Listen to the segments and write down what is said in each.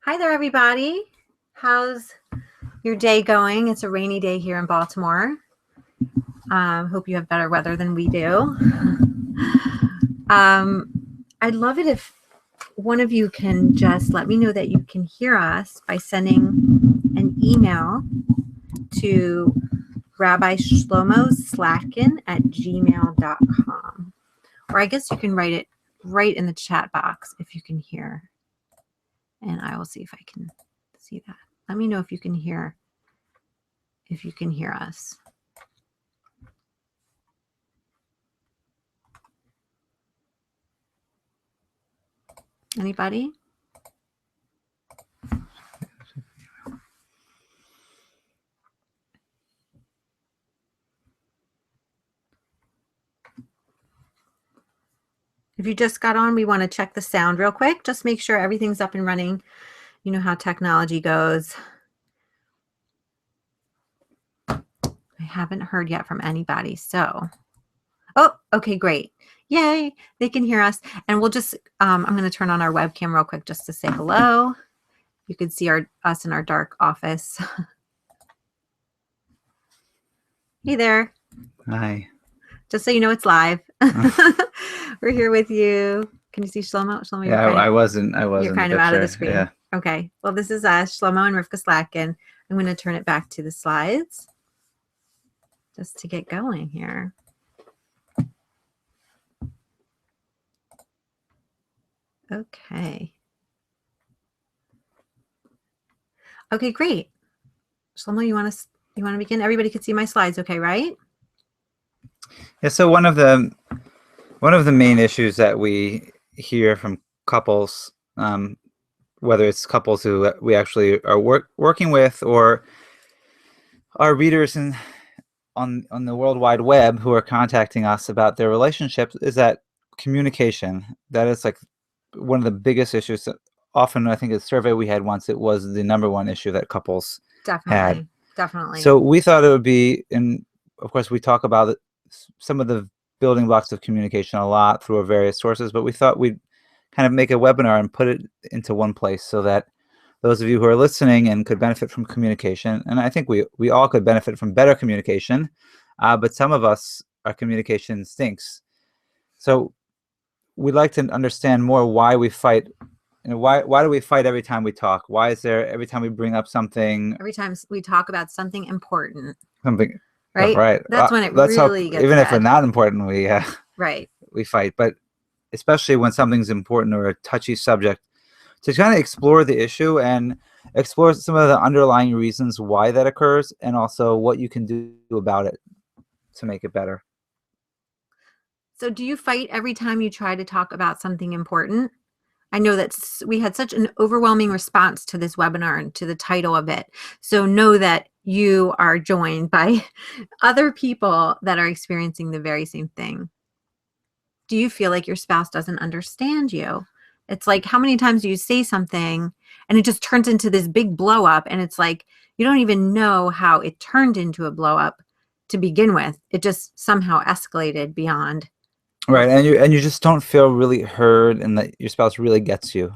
Hi there, everybody. How's your day going? It's a rainy day here in Baltimore. Hope you have better weather than we do. I'd love it if one of you can just let me know that you can hear us by sending an email to rabbishlomoslakin@gmail.com. Or I guess you can write it right in the chat box if you can hear. And I will see if I can see that. Let me know if you can hear us. Anybody? If you just got on, we want to check the sound real quick. Just make sure everything's up and running. You know how technology goes. I haven't heard yet from anybody. So, oh, okay, great. Yay, they can hear us. And we'll just, I'm going to turn on our webcam real quick just to say hello. You can see us in our dark office. Hey there. Hi. Just so you know, it's live. We're here with you. Can you see Shlomo? Shlomo, Yeah, I wasn't. You're kind of out of the screen. Yeah. Okay. Well, this is Shlomo and Rivka Slakin. I'm going to turn it back to the slides just to get going here. Okay. Okay, great. Shlomo, you want to begin? Everybody can see my slides, okay, right? Yeah. So one of the main issues that we hear from couples, whether it's couples who we actually are working with or our readers on the World Wide Web who are contacting us about their relationships, is that communication. That is like one of the biggest issues. Often, I think a survey we had once, it was the #1 issue that couples had. Definitely. So we thought it would be, and of course we talk about some of the building blocks of communication a lot through our various sources, but we thought we'd kind of make a webinar and put it into one place so that those of you who are listening and could benefit from communication, and I think we all could benefit from better communication, but some of us, our communication stinks. So we'd like to understand more why we fight. Why do we fight every time we talk? Why is there every time we bring up something? Every time we talk about something important. Something. Right? Right. That's when it really gets even bad. If we're not important, right. We fight. But especially when something's important or a touchy subject, to kind of explore the issue and explore some of the underlying reasons why that occurs, and also what you can do about it to make it better. So do you fight every time you try to talk about something important? I know that we had such an overwhelming response to this webinar and to the title of it. So know that you are joined by other people that are experiencing the very same thing. Do you feel like your spouse doesn't understand you? It's like, how many times do you say something and it just turns into this big blow up, and it's like you don't even know how it turned into a blow up to begin with. It just somehow escalated beyond. Right, and you just don't feel really heard, and that your spouse really gets you.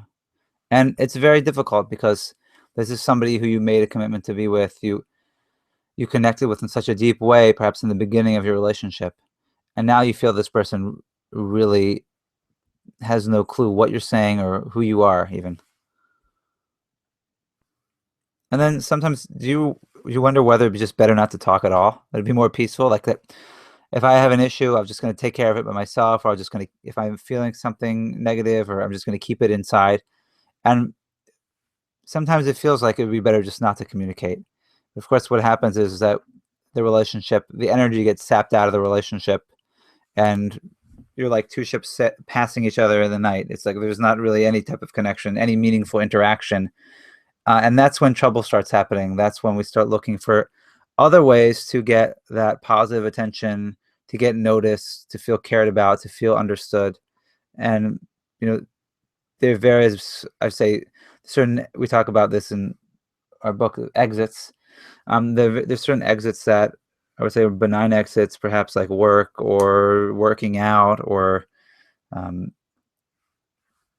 And it's very difficult because this is somebody who you made a commitment to be with, you connected with in such a deep way, perhaps in the beginning of your relationship. And now you feel this person really has no clue what you're saying or who you are even. And then sometimes you wonder whether it'd be just better not to talk at all? It'd be more peaceful, like that if I have an issue, I'm just going to take care of it by myself, or I'm just going to, if I'm feeling something negative, or I'm just going to keep it inside. And sometimes it feels like it would be better just not to communicate. Of course, what happens is that the energy gets sapped out of the relationship, and you're like two ships passing each other in the night. It's like there's not really any type of connection, any meaningful interaction. And that's when trouble starts happening. That's when we start looking for other ways to get that positive attention, to get noticed, to feel cared about, to feel understood. And, there are various, I say, we talk about this in our book, Exits. There's certain exits that I would say are benign exits, perhaps like work or working out or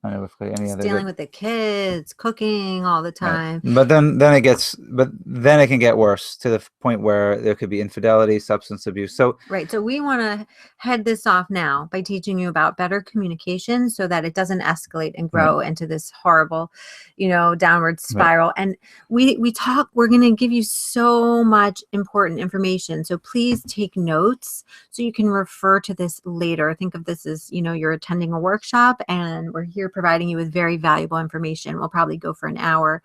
I know with like any other dealing with the kids, cooking all the right. time. But then it can get worse to the point where there could be infidelity, substance abuse. So Right. So we want to head this off now by teaching you about better communication so that it doesn't escalate and right, grow into this horrible, downward right. spiral. And we're going to give you so much important information. So please take notes so you can refer to this later. Think of this as, you're attending a workshop and we're here providing you with very valuable information. We'll probably go for an hour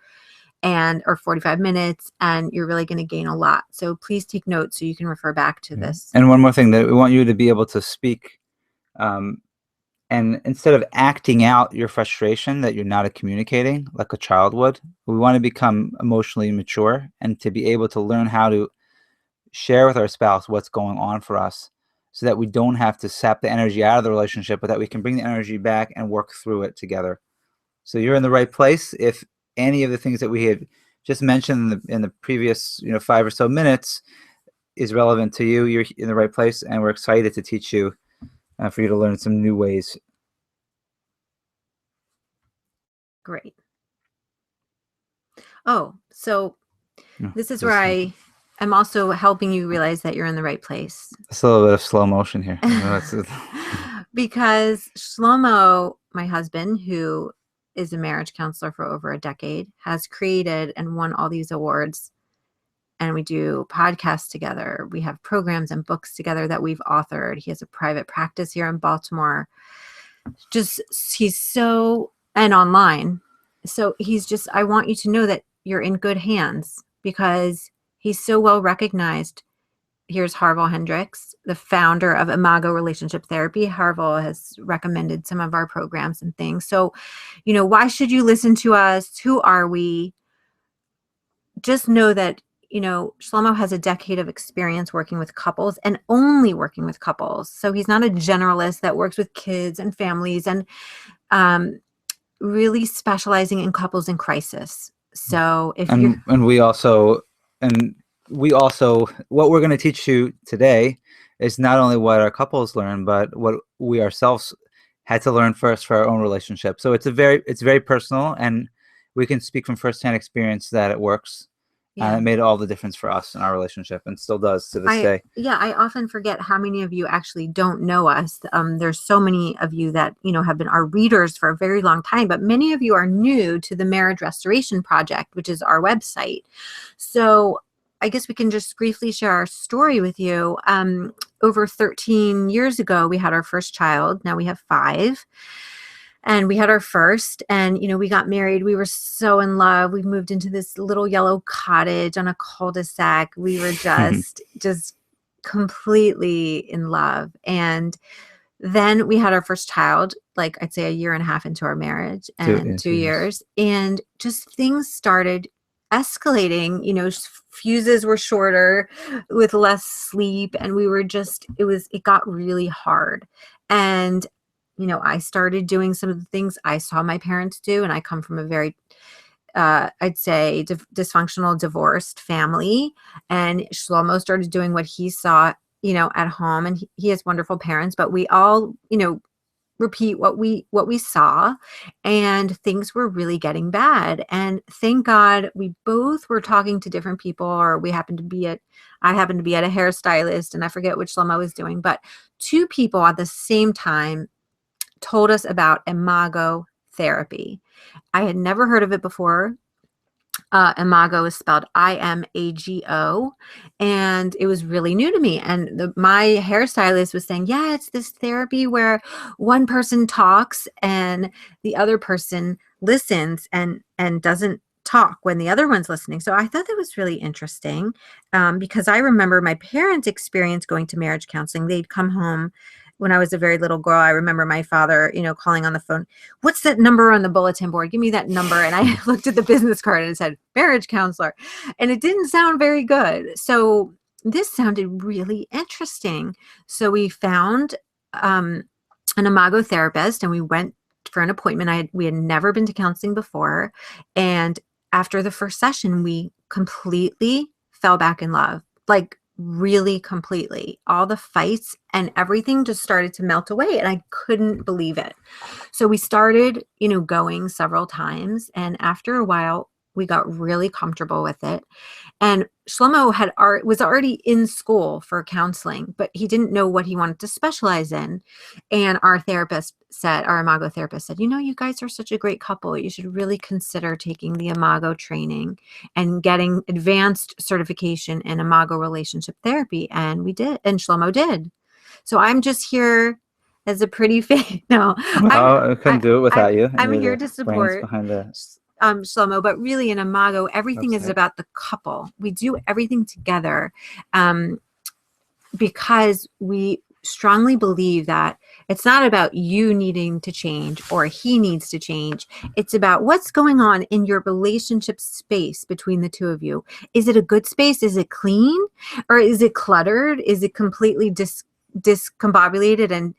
or 45 minutes, and you're really going to gain a lot. So please take notes so you can refer back to this. And one more thing, that we want you to be able to speak, and instead of acting out your frustration that you're not communicating like a child would, we want to become emotionally mature and to be able to learn how to share with our spouse what's going on for us, so that we don't have to sap the energy out of the relationship, but that we can bring the energy back and work through it together. So you're in the right place. If any of the things that we had just mentioned in the previous 5 or so minutes is relevant to you, you're in the right place, and we're excited to teach you, for you to learn some new ways. Great. Oh, so this is where I am also helping you realize that you're in the right place. It's a little bit of slow motion here. Because Shlomo, my husband, who is a marriage counselor for over a decade, has created and won all these awards. And we do podcasts together. We have programs and books together that we've authored. He has a private practice here in Baltimore. And online. So I want you to know that you're in good hands because he's so well recognized. Here's Harville Hendrix, the founder of Imago Relationship Therapy. Harville has recommended some of our programs and things. So, why should you listen to us? Who are we? Just know that, Shlomo has a decade of experience working with couples and only working with couples. So he's not a generalist that works with kids and families, and really specializing in couples in crisis. So we also, what we're going to teach you today is not only what our couples learn, but what we ourselves had to learn first for our own relationship. So it's very personal, and we can speak from firsthand experience that it works. Yeah. And it made all the difference for us in our relationship, and still does to this day. Yeah, I often forget how many of you actually don't know us. There's so many of you that have been our readers for a very long time, but many of you are new to the Marriage Restoration Project, which is our website. So I guess we can just briefly share our story with you. Over 13 years ago, we had our first child. Now we have 5. And we had our first, and, we got married. We were so in love. We moved into this little yellow cottage on a cul-de-sac. We were just completely in love. And then we had our first child, like I'd say a year and a half into our marriage, and 2 years. And just things started escalating. Fuses were shorter with less sleep. And we were it got really hard. And I started doing some of the things I saw my parents do, and I come from a very, I'd say, dysfunctional, divorced family. And Shlomo started doing what he saw, at home, and he has wonderful parents, but we all, repeat what we saw, and things were really getting bad. And thank God we both were talking to different people, or I happened to be at a hairstylist, and I forget which Shlomo was doing, but 2 people at the same time told us about Imago therapy. I had never heard of it before. Imago is spelled IMAGO, and it was really new to me. And my hairstylist was saying, yeah, it's this therapy where one person talks and the other person listens and doesn't talk when the other one's listening. So I thought that was really interesting, because I remember my parents' experience going to marriage counseling. They'd come home when I was a very little girl. I remember my father, calling on the phone, what's that number on the bulletin board? Give me that number. And I looked at the business card and it said marriage counselor, and it didn't sound very good. So this sounded really interesting. So we found an Imago therapist, and we went for an appointment. We had never been to counseling before. And after the first session, we completely fell back in love. Like, really completely. All the fights and everything just started to melt away, and I couldn't believe it. So we started, going several times, and after a while, we got really comfortable with it. And Shlomo was already in school for counseling, but he didn't know what he wanted to specialize in. And our Imago therapist said, you guys are such a great couple. You should really consider taking the Imago training and getting advanced certification in Imago relationship therapy. And we did, and Shlomo did. So I'm just here as a pretty face. No, Well, I couldn't do it without you. I'm You're here the to brains support behind the Shlomo, but really in Imago, everything is website. about the couple. We do everything together because we strongly believe that it's not about you needing to change or he needs to change. It's about what's going on in your relationship space between the two of you. Is it a good space? Is it clean? Or is it cluttered? Is it completely discombobulated and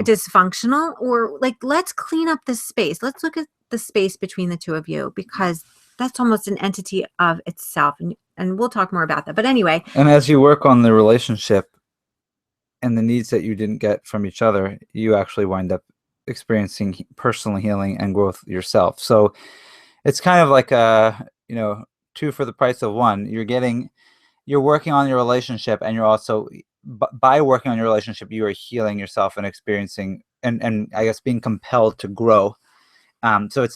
dysfunctional? Or let's clean up this space. Let's look at the space between the two of you, because that's almost an entity of itself. And we'll talk more about that. But anyway. And as you work on the relationship and the needs that you didn't get from each other, you actually wind up experiencing personal healing and growth yourself. So it's kind of like two for the price of one. You're working on your relationship, and you're also, by working on your relationship, you are healing yourself and experiencing and I guess being compelled to grow. So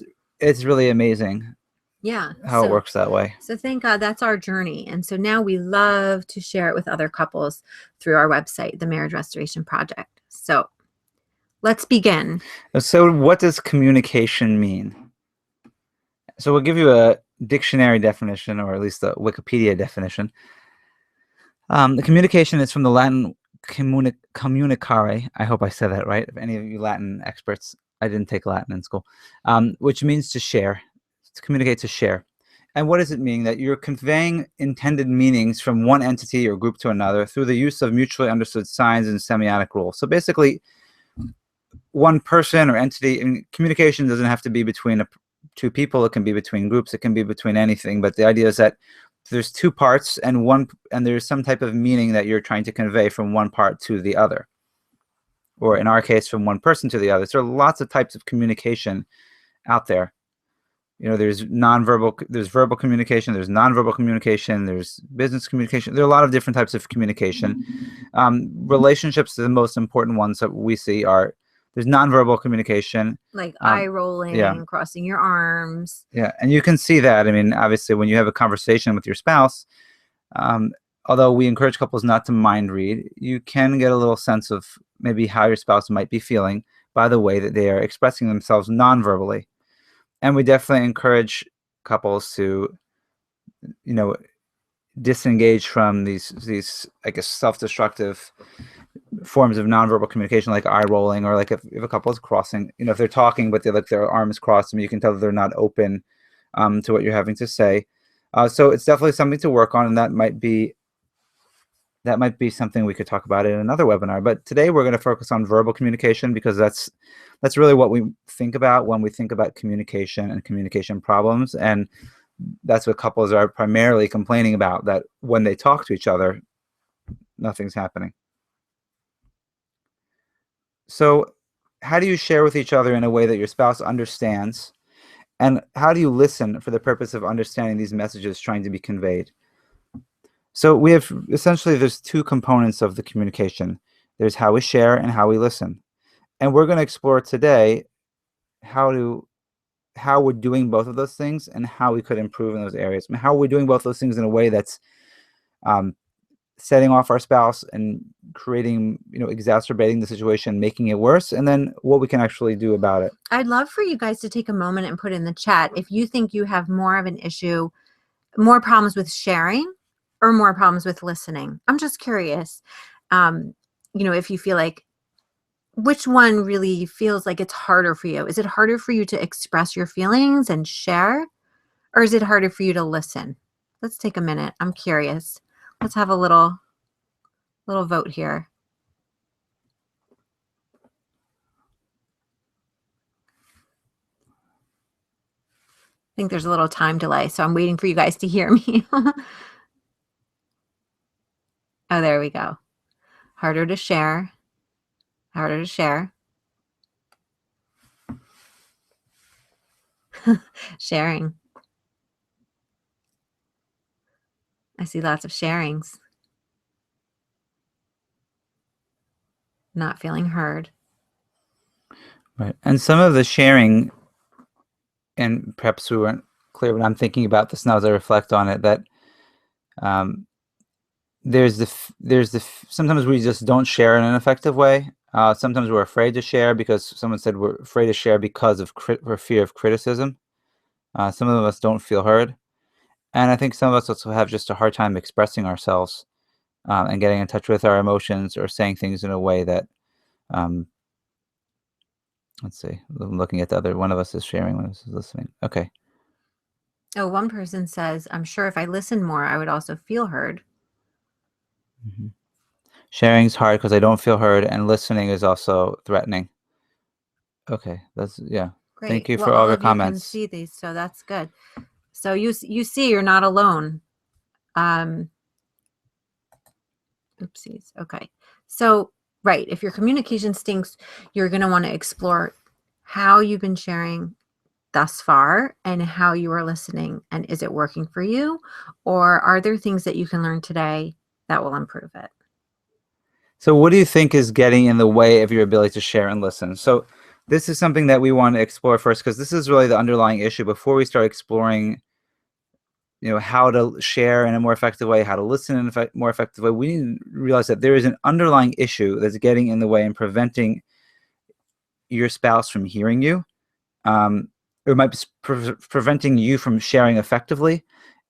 it's really amazing. Yeah. How it works that way. So thank God that's our journey. And so now we love to share it with other couples through our website, the Marriage Restoration Project. So let's begin. So what does communication mean? So we'll give you a dictionary definition, or at least a Wikipedia definition. The communication is from the Latin communicare. I hope I said that right. If any of you Latin experts, I didn't take Latin in school, which means to share, to communicate, to share. And what does it mean? That you're conveying intended meanings from one entity or group to another through the use of mutually understood signs and semiotic rules. So basically, one person or entity, and communication doesn't have to be between two people. It can be between groups. It can be between anything. But the idea is that there's two parts, and there's some type of meaning that you're trying to convey from one part to the other, or in our case, from one person to the other. So there are lots of types of communication out there. There's verbal communication, there's nonverbal communication, there's business communication. There are a lot of different types of communication. Relationships are the most important ones that we see there's nonverbal communication. Like eye rolling, yeah. Crossing your arms. Yeah, and you can see that. I mean, obviously, when you have a conversation with your spouse, although we encourage couples not to mind read, you can get a little sense of maybe how your spouse might be feeling by the way that they are expressing themselves non-verbally. And we definitely encourage couples to, disengage from these, I guess, self-destructive forms of nonverbal communication, like eye rolling, or like if a couple is crossing, if they're talking but their arms crossed, and you can tell that they're not open to what you're having to say. So it's definitely something to work on, and that might be something we could talk about in another webinar. But today we're going to focus on verbal communication, because that's really what we think about when we think about communication and communication problems. And that's what couples are primarily complaining about, that when they talk to each other, nothing's happening. So how do you share with each other in a way that your spouse understands? And how do you listen for the purpose of understanding these messages trying to be conveyed? So we have, essentially, there's two components of the communication. There's how we share and how we listen. And we're going to explore today how we're doing both of those things and how we could improve in those areas. I mean, how are we doing both those things in a way that's setting off our spouse and creating, exacerbating the situation, making it worse, and then what we can actually do about it. I'd love for you guys to take a moment and put in the chat if you think you have more of an issue, more problems with sharing or more problems with listening. I'm just curious, if you feel like, which one really feels like it's harder for you? Is it harder for you to express your feelings and share, or is it harder for you to listen? Let's take a minute. I'm curious. Let's have a little vote here. I think there's a little time delay, so I'm waiting for you guys to hear me. Oh, there we go. Harder to share. Harder to share. Sharing. I see lots of sharings. Not feeling heard. Right. And some of the sharing, and perhaps we weren't clear, but I'm thinking about this now as I reflect on it, that sometimes we just don't share in an effective way. Sometimes we're afraid to share because someone said we're afraid to share because of fear of criticism. Some of us don't feel heard. And I think some of us also have just a hard time expressing ourselves and getting in touch with our emotions or saying things in a way that, let's see, I'm looking at the other, one of us is sharing, one of us is listening. Okay. Oh, one person says, I'm sure if I listened more, I would also feel heard. Mm-hmm. Sharing's hard because I don't feel heard, and listening is also threatening. Okay, that's, yeah. Great. Thank you well, for all all your of you can comments. see these, so that's good. So you see you're not alone. Oopsies. Okay. So, right, if your communication stinks, you're going to want to explore how you've been sharing thus far and how you are listening, and is it working for you, or are there things that you can learn today that will improve it? So what do you think is getting in the way of your ability to share and listen? So this is something that we want to explore first, because this is really the underlying issue. Before we start exploring, how to share in a more effective way, how to listen in a more effective way, we need to realize that there is an underlying issue that's getting in the way and preventing your spouse from hearing you. It might be preventing you from sharing effectively,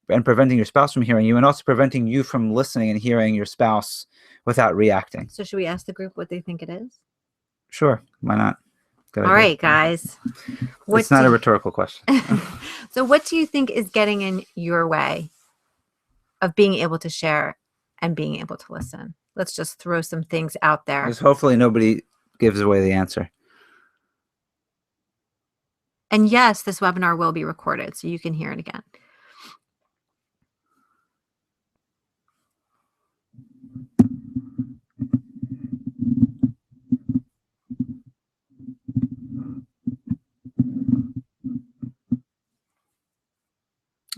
and preventing your spouse from hearing you, and also preventing you from listening and hearing your spouse without reacting. So should we ask the group what they think it is? Sure, why not? Good All idea. right, guys. It's not a rhetorical question. So what do you think is getting in your way of being able to share and being able to listen? Let's just throw some things out there. Because hopefully nobody gives away the answer. And yes, this webinar will be recorded, so you can hear it again.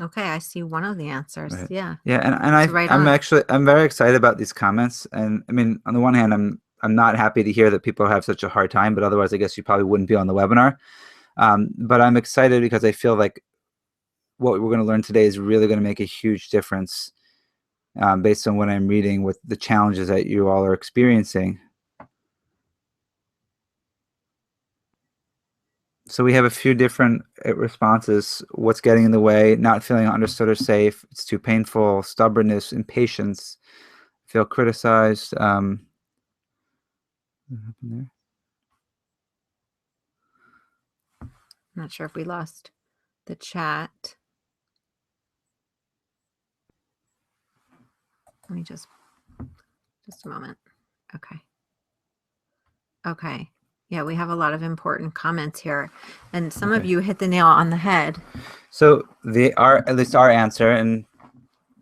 Okay, I see one of the answers. Right. Yeah. Yeah, and I'm very excited about these comments. And I mean, on the one hand, I'm not happy to hear that people have such a hard time, but otherwise I guess you probably wouldn't be on the webinar. But I'm excited because I feel like what we're going to learn today is really going to make a huge difference based on what I'm reading with the challenges that you all are experiencing. So we have a few different responses. What's getting in the way? Not feeling understood or safe. It's too painful. Stubbornness, impatience, feel criticized. What happened there? I'm not sure if we lost the chat. Let me just a moment. Okay. Okay. Yeah, we have a lot of important comments here, and some of you hit the nail on the head. So at least our answer, and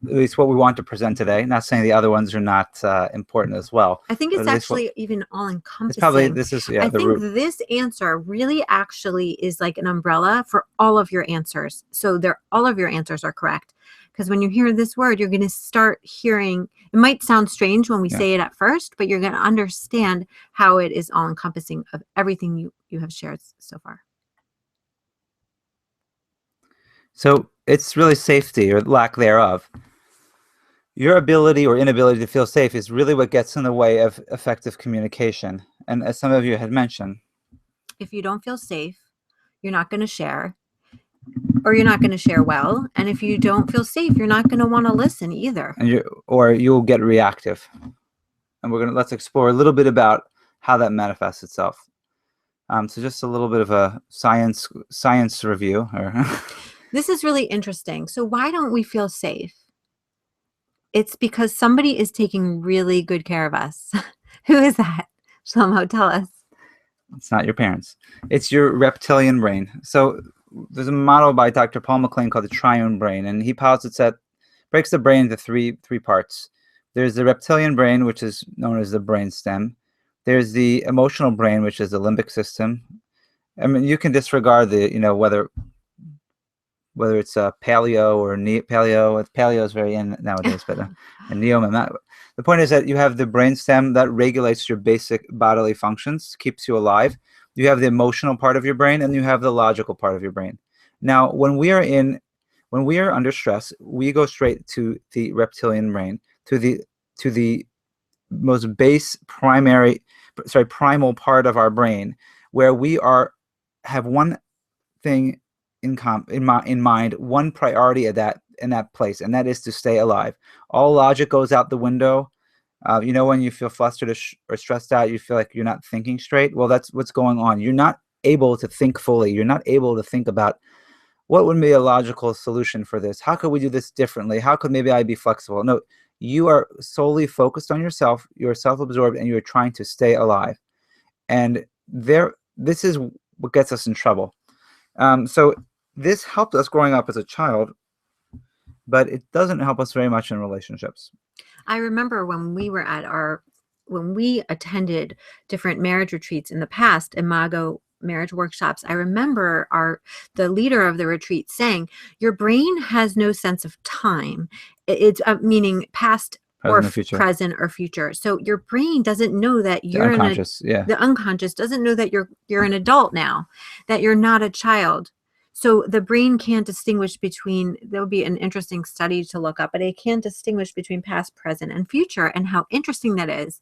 at least what we want to present today, not saying the other ones are not important as well. I think it's actually even all encompassing. It's probably, this is, yeah. I think this answer really actually is like an umbrella for all of your answers. So all of your answers are correct. Because when you hear this word, you're going to start hearing, it might sound strange when we say it at first, but you're going to understand how it is all encompassing of everything you have shared so far. So it's really safety or lack thereof. Your ability or inability to feel safe is really what gets in the way of effective communication. And as some of you had mentioned, if you don't feel safe, you're not going to share, or you're not going to share well. And if you don't feel safe, you're not going to want to listen either. And you'll get reactive. And let's explore a little bit about how that manifests itself. So just a little bit of a science review. This is really interesting. So why don't we feel safe? It's because somebody is taking really good care of us. Who is that? Shlomo, tell us. It's not your parents. It's your reptilian brain. So there's a model by Dr. Paul MacLean called the triune brain, and he posits that breaks the brain into three parts. There's the reptilian brain, which is known as the brainstem. There's the emotional brain, which is the limbic system. I mean, you can disregard the, whether it's paleo or paleo. Paleo is very in nowadays, but and neo. The point is that you have the brainstem that regulates your basic bodily functions, keeps you alive. You have the emotional part of your brain, and you have the logical part of your brain. Now, when we are under stress, we go straight to the reptilian brain, to the most primal part of our brain, where we have one thing in mind, one priority in that place, and that is to stay alive. All logic goes out the window. When you feel flustered or stressed out, you feel like you're not thinking straight. Well, that's what's going on. You're not able to think fully. You're not able to think about what would be a logical solution for this. How could we do this differently? How could maybe I be flexible? No, you are solely focused on yourself. You're self-absorbed, and you're trying to stay alive. And this is what gets us in trouble. So this helped us growing up as a child, but it doesn't help us very much in relationships. I remember when we attended different marriage retreats in the past, Imago marriage workshops, I remember the leader of the retreat saying, your brain has no sense of time. It's meaning past or present or future. So your brain doesn't know that you're the unconscious doesn't know that you're an adult now, that you're not a child. So the brain can't distinguish between, there will be an interesting study to look up, but it can't distinguish between past, present, and future. And how interesting that is,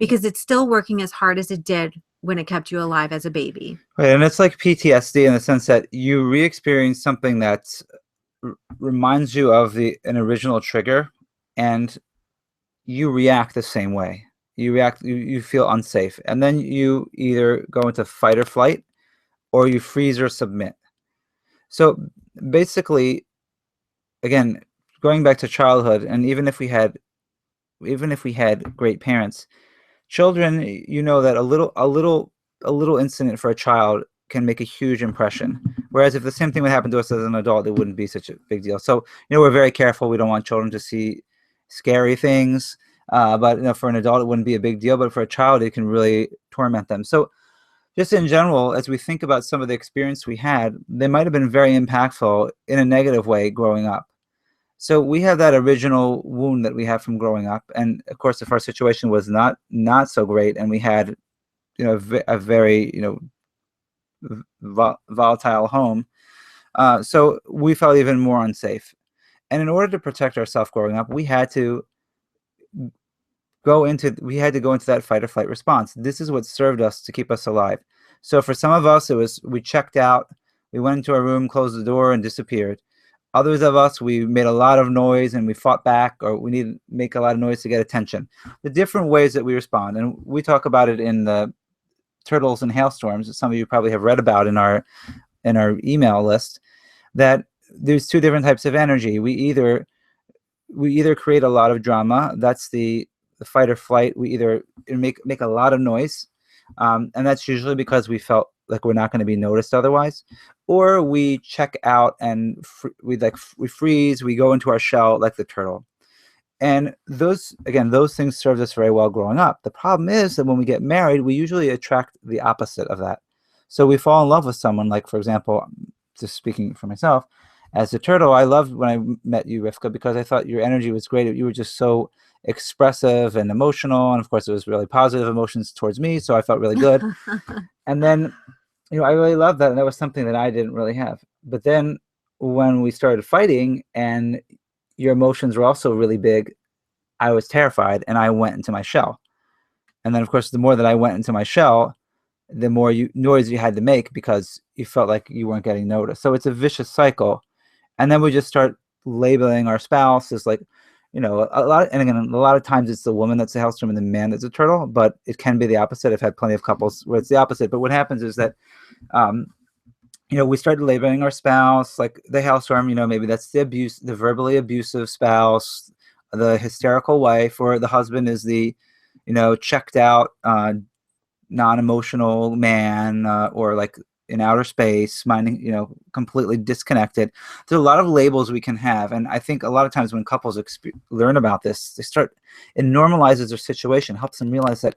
because it's still working as hard as it did when it kept you alive as a baby. Right, and it's like PTSD in the sense that you re-experience something that reminds you of an original trigger, and you react the same way. You feel unsafe, and then you either go into fight or flight, or you freeze or submit. So basically, again, going back to childhood, and even if we had great parents, children, that a little incident for a child can make a huge impression. Whereas if the same thing would happen to us as an adult, it wouldn't be such a big deal. So we're very careful. We don't want children to see scary things. But for an adult, it wouldn't be a big deal. But for a child, it can really torment them. So just in general, as we think about some of the experience we had, they might have been very impactful in a negative way growing up. So we have that original wound that we have from growing up. And of course, if our situation was not so great, and we had, a very, volatile home, so we felt even more unsafe. And in order to protect ourselves growing up, we had to go into that fight or flight response. This is what served us to keep us alive. So for some of us, we checked out, we went into our room, closed the door, and disappeared. Others of us, we made a lot of noise and we fought back, or we needed to make a lot of noise to get attention. The different ways that we respond, and we talk about it in the Turtles and Hailstorms, that some of you probably have read about in our email list, that there's two different types of energy. We either create a lot of drama, that's the fight or flight. We either make a lot of noise, and that's usually because we felt like we're not going to be noticed otherwise, or we check out and we freeze, we go into our shell like the turtle. And those things served us very well growing up. The problem is that when we get married, we usually attract the opposite of that. So we fall in love with someone, like, for example, just speaking for myself, as a turtle, I loved when I met you, Rivka, because I thought your energy was great. You were just so expressive and emotional, and of course it was really positive emotions towards me, so I felt really good. And then I really loved that, and that was something that I didn't really have. But then when we started fighting and your emotions were also really big, I was terrified and I went into my shell. And then of course the more that I went into my shell, the more noise you had to make because you felt like you weren't getting noticed. So it's a vicious cycle. And then we just start labeling our spouse as like, a lot of times it's the woman that's a hailstorm and the man that's a turtle, but it can be the opposite. I've had plenty of couples where it's the opposite. But what happens is that, we started labeling our spouse like the hailstorm, maybe that's the verbally abusive spouse, the hysterical wife, or the husband is the, checked out, non-emotional man, or like, in outer space, minding, completely disconnected. There are a lot of labels we can have. And I think a lot of times when couples learn about this, it normalizes their situation, helps them realize that,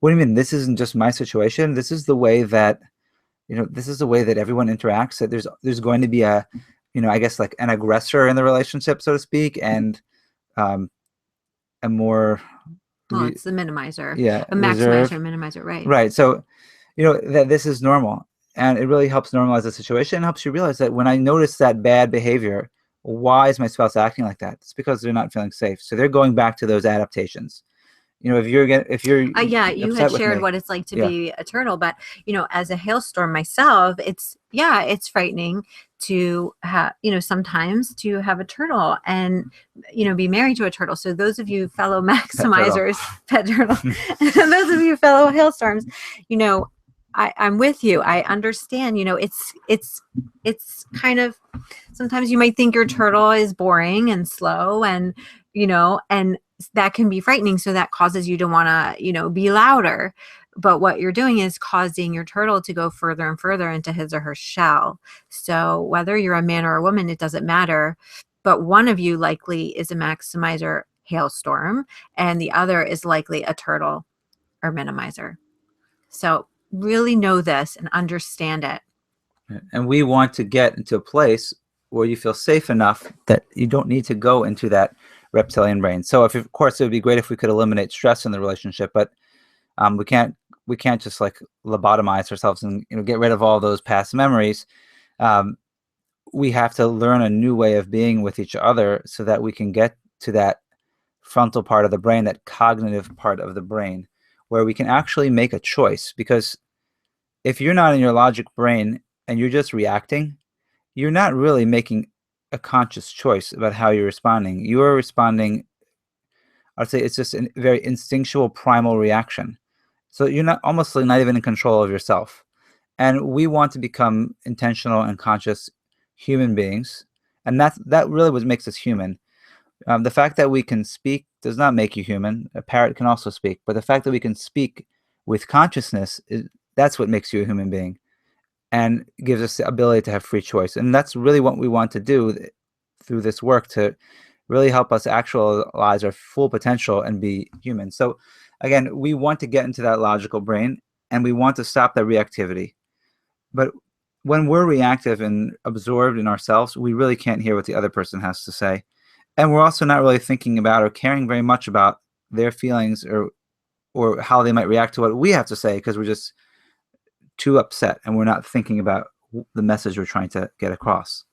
what do you mean? This isn't just my situation. This is the way that, this is the way that everyone interacts. That there's going to be a, I guess like an aggressor in the relationship, so to speak, and a more, Well, it's the minimizer. yeah, A reserve. maximizer, minimizer, right? Right. So, that this is normal, and it really helps normalize the situation. And helps you realize that when I notice that bad behavior, why is my spouse acting like that? It's because they're not feeling safe. So they're going back to those adaptations. If you're Yeah, you had shared what it's like to be a turtle, but as a hailstorm myself, it's frightening to have, sometimes to have a turtle and be married to a turtle. So those of you fellow maximizers, pet turtle, and those of you fellow hailstorms, I'm with you. I understand. It's kind of, sometimes you might think your turtle is boring and slow, and and that can be frightening. So that causes you to want to, be louder. But what you're doing is causing your turtle to go further and further into his or her shell. So whether you're a man or a woman, it doesn't matter. But one of you likely is a maximizer hailstorm, and the other is likely a turtle or minimizer. So really know this and understand it. And we want to get into a place where you feel safe enough that you don't need to go into that reptilian brain. So of course, it would be great if we could eliminate stress in the relationship, but we can't just like lobotomize ourselves and get rid of all those past memories. We have to learn a new way of being with each other so that we can get to that frontal part of the brain, that cognitive part of the brain, where we can actually make a choice. Because if you're not in your logic brain and you're just reacting, you're not really making a conscious choice about how you're responding. You are responding, I'd say it's just a very instinctual primal reaction. So you're not even in control of yourself. And we want to become intentional and conscious human beings. And that really what makes us human. The fact that we can speak does not make you human. A parrot can also speak. But the fact that we can speak with consciousness, that's what makes you a human being and gives us the ability to have free choice. And that's really what we want to do through this work, to really help us actualize our full potential and be human. So again, we want to get into that logical brain, and we want to stop that reactivity. But when we're reactive and absorbed in ourselves, we really can't hear what the other person has to say. And we're also not really thinking about or caring very much about their feelings or how they might react to what we have to say, because we're just too upset and we're not thinking about the message we're trying to get across.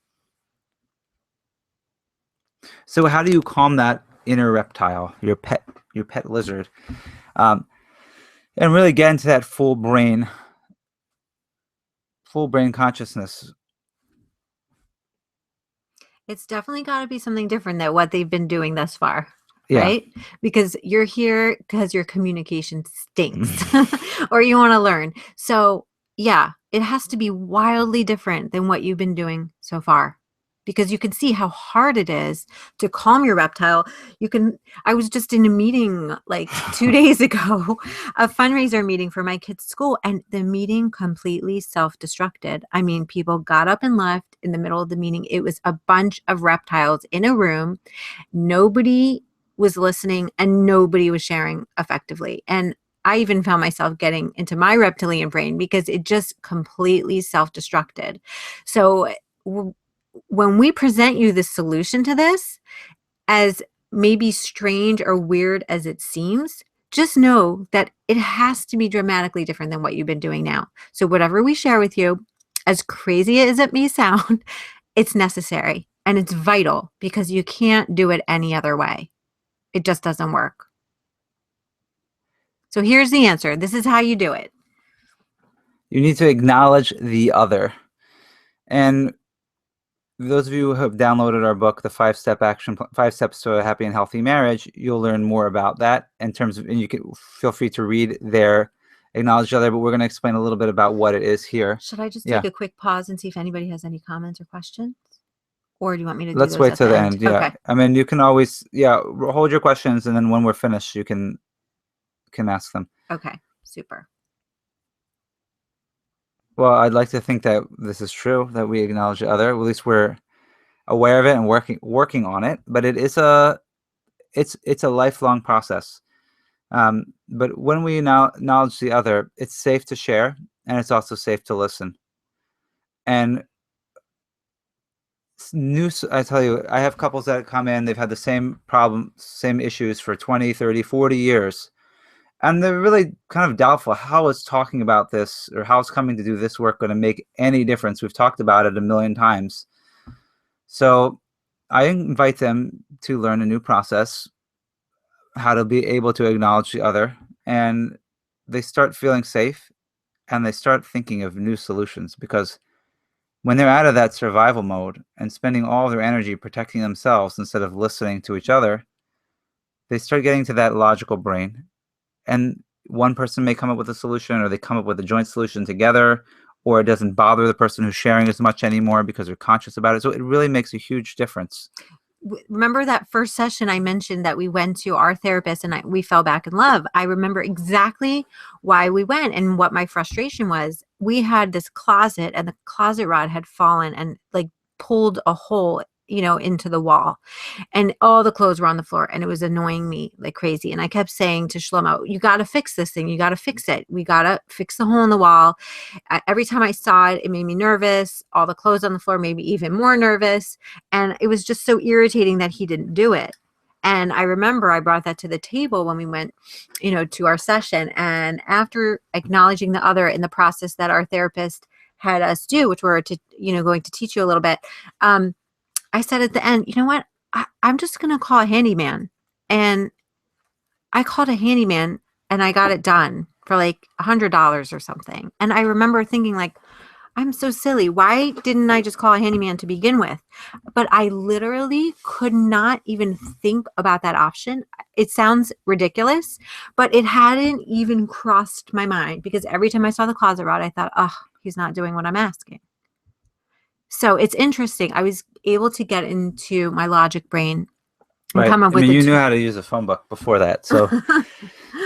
So how do you calm that inner reptile, your pet lizard, and really get into that full brain consciousness? It's definitely got to be something different than what they've been doing thus far. Yeah. Right? Because you're here because your communication stinks or you want to learn. So yeah, it has to be wildly different than what you've been doing so far, because you can see how hard it is to calm your reptile. I was just in a meeting like 2 days ago, a fundraiser meeting for my kids' school, and the meeting completely self-destructed. I mean, people got up and left in the middle of the meeting. It was a bunch of reptiles in a room. Nobody was listening and nobody was sharing effectively. And I even found myself getting into my reptilian brain because it just completely self-destructed. So when we present you the solution to this, as maybe strange or weird as it seems, just know that it has to be dramatically different than what you've been doing now. So whatever we share with you, as crazy as it may sound, it's necessary and it's vital, because you can't do it any other way. It just doesn't work. So here's the answer. This is how you do it. You need to acknowledge the other. And those of you who have downloaded our book, the 5 Steps to a Happy and Healthy Marriage, you'll learn more about that in terms of, and you can feel free to read there, acknowledge the other, but we're going to explain a little bit about what it is here. Should I just take a quick pause and see if anybody has any comments or questions? Or do you want me to do Let's those wait at till the the end? end. Yeah. Okay. I mean, you can always, hold your questions, and then when we're finished, you can ask them. Okay. Super. Well, I'd like to think that this is true, that we acknowledge the other. At least we're aware of it and working on it. But it's a lifelong process. But when we now acknowledge the other, it's safe to share, and it's also safe to listen. And I tell you, I have couples that come in, they've had the same problem, same issues for 20, 30, 40 years. And they're really kind of doubtful, how is talking about this or how is coming to do this work going to make any difference? We've talked about it a million times. So I invite them to learn a new process, how to be able to acknowledge the other, and they start feeling safe and they start thinking of new solutions, because when they're out of that survival mode and spending all their energy protecting themselves instead of listening to each other, they start getting to that logical brain. And one person may come up with a solution, or they come up with a joint solution together, or it doesn't bother the person who's sharing as much anymore because they're conscious about it. So it really makes a huge difference. Remember that first session I mentioned that we went to our therapist and we fell back in love? I remember exactly why we went and what my frustration was. We had this closet and the closet rod had fallen and like pulled a hole, into the wall, and all the clothes were on the floor, and it was annoying me like crazy. And I kept saying to Shlomo, you got to fix this thing. You got to fix it. We got to fix the hole in the wall. Every time I saw it, it made me nervous. All the clothes on the floor made me even more nervous. And it was just so irritating that he didn't do it. And I remember I brought that to the table when we went, to our session. And after acknowledging the other in the process that our therapist had us do, which we're going to teach you a little bit, I said at the end, you know what? I'm just going to call a handyman. And I called a handyman and I got it done for like $100 or something. And I remember thinking like, I'm so silly. Why didn't I just call a handyman to begin with? But I literally could not even think about that option. It sounds ridiculous, but it hadn't even crossed my mind, because every time I saw the closet rod, I thought, oh, he's not doing what I'm asking. So it's interesting. I was able to get into my logic brain and Right. come up I with mean, a you knew how to use a phone book before that. So,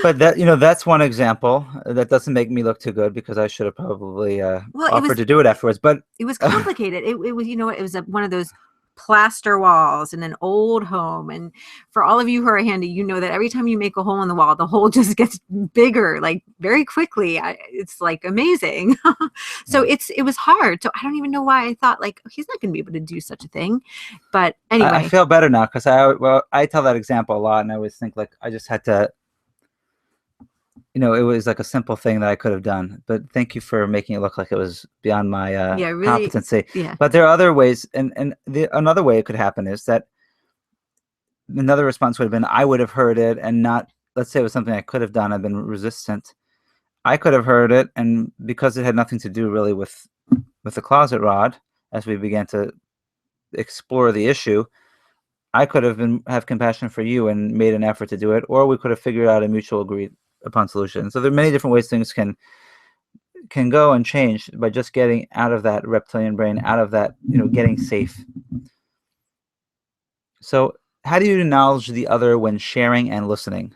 but that's one example. That doesn't make me look too good, because I should have probably offered to do it afterwards. But it was complicated. It was, it was one of those plaster walls in an old home. And for all of you who are handy, you know that every time you make a hole in the wall, the hole just gets bigger, like very quickly. It's like amazing. So it was hard. So I don't even know why I thought like, he's not going to be able to do such a thing. But anyway, I feel better now, because I tell that example a lot, and I always think like I just had to. It was like a simple thing that I could have done, but thank you for making it look like it was beyond my really, competency. yeah. But there are other ways, and another way it could happen is that another response would have been, I would have heard it and not, let's say it was something I could have done, I've been resistant. I could have heard it, and because it had nothing to do really with the closet rod, as we began to explore the issue, I could have compassion for you and made an effort to do it, or we could have figured out a mutual agreed upon solution. So there are many different ways things can go and change by just getting out of that reptilian brain, out of that, getting safe. So how do you acknowledge the other when sharing and listening?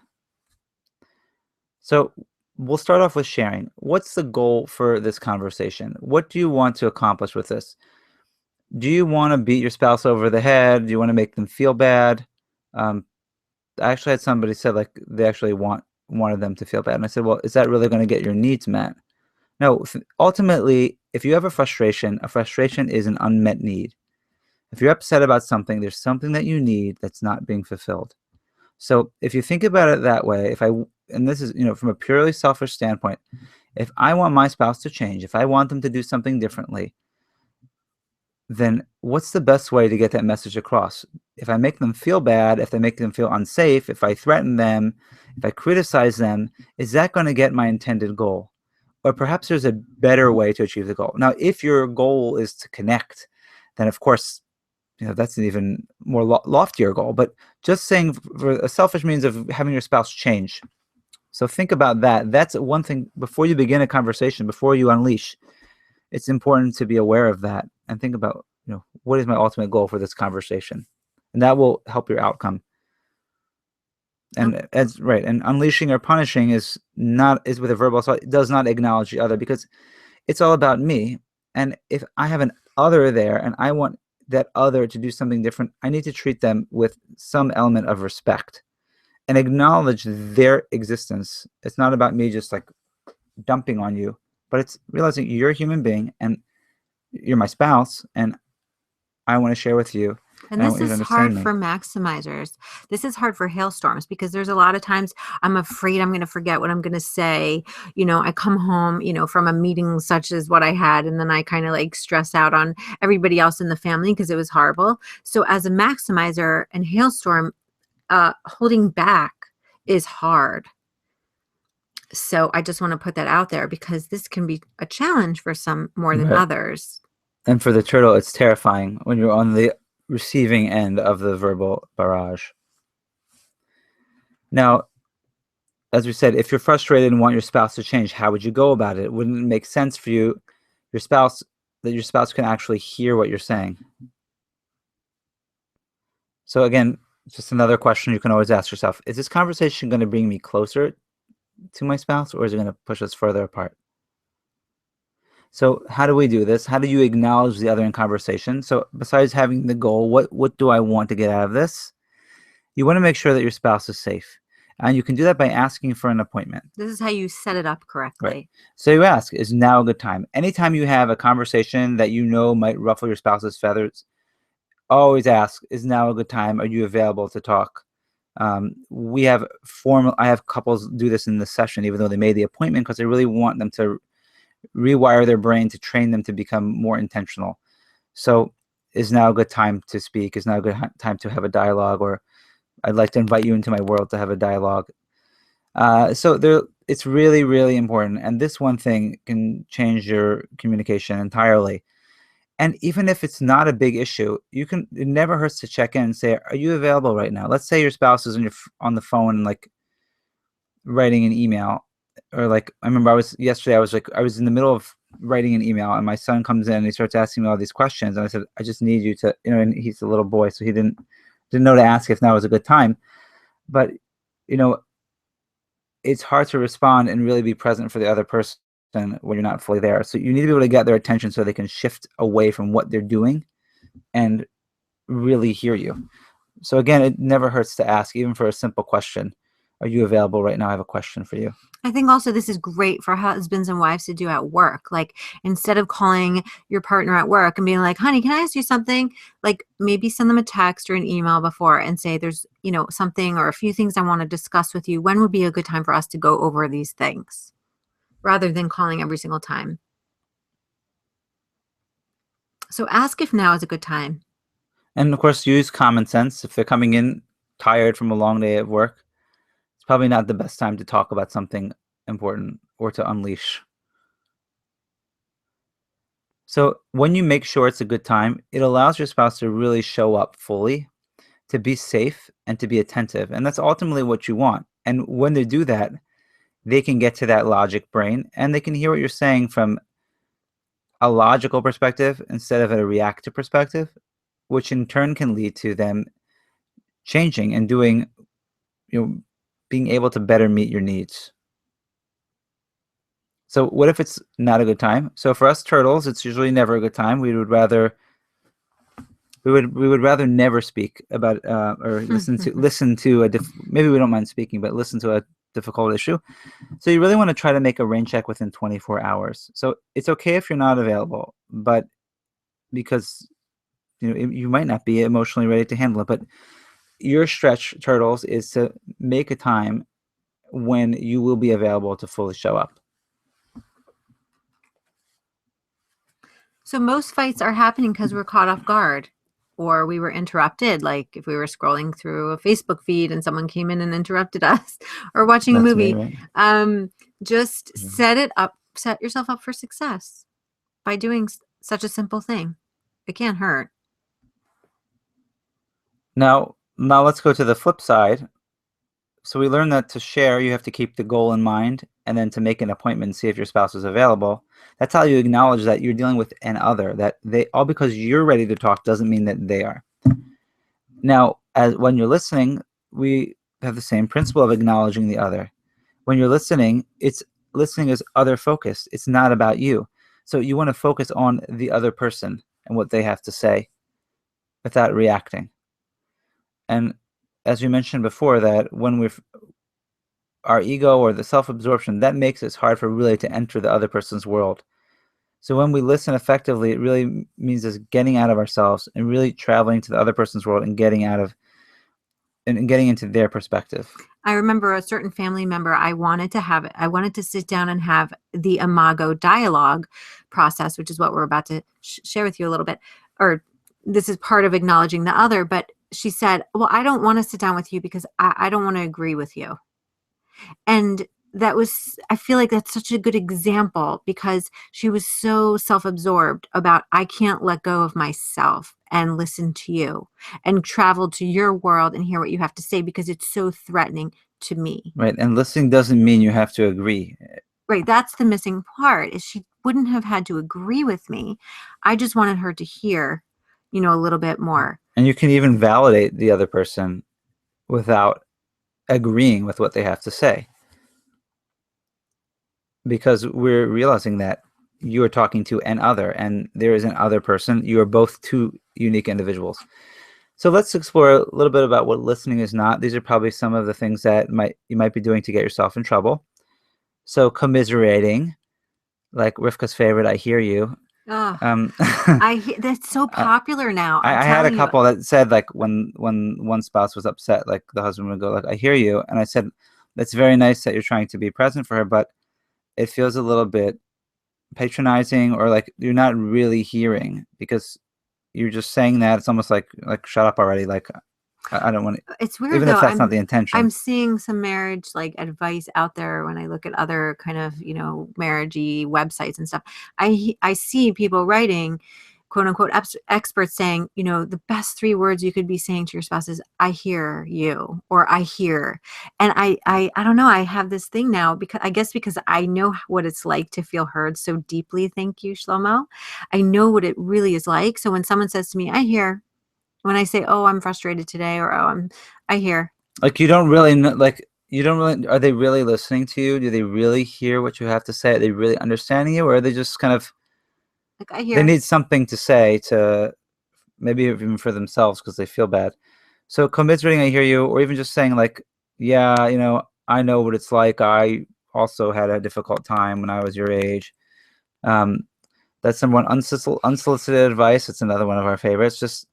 So we'll start off with sharing. What's the goal for this conversation? What do you want to accomplish with this? Do you want to beat your spouse over the head? Do you want to make them feel bad? I actually had somebody said like they actually wanted them to feel bad. And I said, well, is that really going to get your needs met? No, ultimately, if you have a frustration is an unmet need. If you're upset about something, there's something that you need that's not being fulfilled. So if you think about it that way, and this is, from a purely selfish standpoint, if I want my spouse to change, if I want them to do something differently, then what's the best way to get that message across? If I make them feel bad, if I make them feel unsafe, if I threaten them, if I criticize them, is that going to get my intended goal? Or perhaps there's a better way to achieve the goal. Now, if your goal is to connect, then of course, that's an even more loftier goal. But just saying for a selfish means of having your spouse change. So think about that. That's one thing before you begin a conversation, before you unleash. It's important to be aware of that and think about, what is my ultimate goal for this conversation? And that will help your outcome. And and unleashing or punishing is with a verbal assault. It does not acknowledge the other, because it's all about me. And if I have an other there and I want that other to do something different, I need to treat them with some element of respect and acknowledge their existence. It's not about me just like dumping on you, but it's realizing you're a human being and you're my spouse and I want to share with you. And I this want you to is understand hard me. for maximizers. This is hard for hailstorms because there's a lot of times I'm afraid I'm going to forget what I'm going to say. I come home, from a meeting such as what I had, and then I kind of like stress out on everybody else in the family because it was horrible. So as a maximizer and hailstorm, holding back is hard. So I just want to put that out there because this can be a challenge for some more than Right. others. And for the turtle, it's terrifying when you're on the receiving end of the verbal barrage. Now, as we said, if you're frustrated and want your spouse to change, how would you go about it? Wouldn't it make sense for you, your spouse can actually hear what you're saying? So again, just another question you can always ask yourself, is this conversation going to bring me closer to my spouse or is it going to push us further apart? So how do we do this? How do you acknowledge the other in conversation? So besides having the goal, what do I want to get out of this? You want to make sure that your spouse is safe. And you can do that by asking for an appointment. This is how you set it up correctly. Right. So you ask, is now a good time? Anytime you have a conversation that you know might ruffle your spouse's feathers, always ask, is now a good time? Are you available to talk? I have couples do this in the session, even though they made the appointment, because I really want them to rewire their brain to train them to become more intentional. So is now a good time to speak? Is now a good time to have a dialogue? Or I'd like to invite you into my world to have a dialogue. It's really, really important. And this one thing can change your communication entirely. And even if it's not a big issue, it never hurts to check in and say, are you available right now? Let's say your spouse is on the phone, like writing an email, or like, I remember I was in the middle of writing an email and my son comes in and he starts asking me all these questions. And I said, I just need you to, and he's a little boy, so he didn't know to ask if now was a good time. But, it's hard to respond and really be present for the other person when you're not fully there. So you need to be able to get their attention so they can shift away from what they're doing and really hear you. So again, it never hurts to ask, even for a simple question. Are you available right now? I have a question for you. I think also this is great for husbands and wives to do at work. Like instead of calling your partner at work and being like, honey, can I ask you something? Like maybe send them a text or an email before and say there's, something or a few things I want to discuss with you. When would be a good time for us to go over these things? Rather than calling every single time. So ask if now is a good time. And of course, use common sense. If they're coming in tired from a long day at work, it's probably not the best time to talk about something important or to unleash. So when you make sure it's a good time, it allows your spouse to really show up fully, to be safe, and to be attentive. And that's ultimately what you want. And when they do that, they can get to that logic brain and they can hear what you're saying from a logical perspective instead of a reactive perspective, which in turn can lead to them changing and doing, being able to better meet your needs. So what if it's not a good time? So for us turtles, it's usually never a good time. We would rather never speak about or listen to maybe we don't mind speaking, but listen to a difficult issue. So you really want to try to make a rain check within 24 hours. So it's okay if you're not available, but because you might not be emotionally ready to handle it. But your stretch, turtles, is to make a time when you will be available to fully show up. So most fights are happening because we're caught off guard or we were interrupted. Like if we were scrolling through a Facebook feed and someone came in and interrupted us or watching a movie. Me, right? Just set yourself up for success by doing such a simple thing. It can't hurt. Now let's go to the flip side. So we learned that to share, you have to keep the goal in mind, and then to make an appointment and see if your spouse is available. That's how you acknowledge that you're dealing with an other, that all because you're ready to talk doesn't mean that they are. Now, when you're listening, we have the same principle of acknowledging the other. When you're listening, listening is other focused. It's not about you. So you want to focus on the other person and what they have to say without reacting. And as we mentioned before, that when our ego or the self-absorption, that makes it hard for really to enter the other person's world. So when we listen effectively, it really means us getting out of ourselves and really traveling to the other person's world and getting out of and getting into their perspective. I remember a certain family member, I wanted to sit down and have the Imago dialogue process, which is what we're about to share with you a little bit, or this is part of acknowledging the other. But she said, well, I don't want to sit down with you because I don't want to agree with you. And I feel like that's such a good example, because she was so self-absorbed about, I can't let go of myself and listen to you and travel to your world and hear what you have to say, because it's so threatening to me. Right. And listening doesn't mean you have to agree. Right. That's the missing part, is she wouldn't have had to agree with me. I just wanted her to hear, a little bit more. And you can even validate the other person without agreeing with what they have to say, because we're realizing that you are talking to an other and there is an other person. You are both two unique individuals. So let's explore a little bit about what listening is not. These are probably some of the things that you might be doing to get yourself in trouble. So commiserating, like Rivka's favorite, I hear you. Oh, that's so popular now. I had a couple that said, like, when one spouse was upset, like the husband would go like, I hear you. And I said, that's very nice that you're trying to be present for her, but it feels a little bit patronizing, or like you're not really hearing, because you're just saying that. It's almost like shut up already. Like, I don't want to. It's weird, even though. if that's not the intention. I'm seeing some marriage like advice out there when I look at other kind of, marriagey websites and stuff. I see people writing, quote unquote, experts saying, the best 3 words you could be saying to your spouse is, I hear you, or I hear. And I don't know, I have this thing now, because I know what it's like to feel heard so deeply. Thank you, Shlomo. I know what it really is like. So when someone says to me, I hear, when I say, oh, I'm frustrated today, or I hear. Like, you don't really know, are they really listening to you? Do they really hear what you have to say? Are they really understanding you? Or are they just kind of, like, I hear. They need something to say, to maybe even for themselves, because they feel bad. So commiserating, I hear you, or even just saying like, yeah, I know what it's like. I also had a difficult time when I was your age. That's number one. Unsolicited advice. It's another one of our favorites. Just,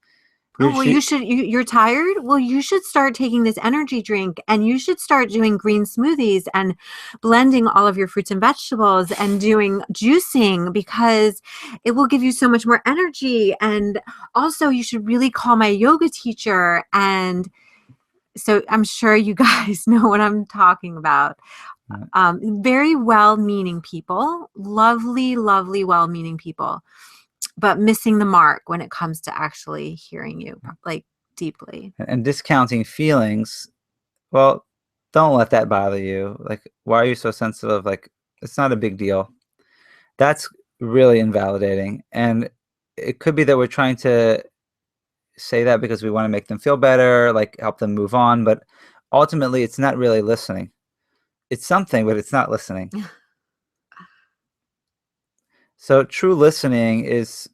you're tired? Well, you should start taking this energy drink, and you should start doing green smoothies and blending all of your fruits and vegetables and doing juicing, because it will give you so much more energy. And also, you should really call my yoga teacher. And so I'm sure you guys know what I'm talking about. Very well-meaning people, lovely, lovely, well-meaning people, but missing the mark when it comes to actually hearing you, like, deeply. And discounting feelings, well, don't let that bother you. Like, why are you so sensitive? Like, it's not a big deal. That's really invalidating. And it could be that we're trying to say that because we want to make them feel better, like help them move on. But ultimately, it's not really listening. It's something, but it's not listening. So true listening is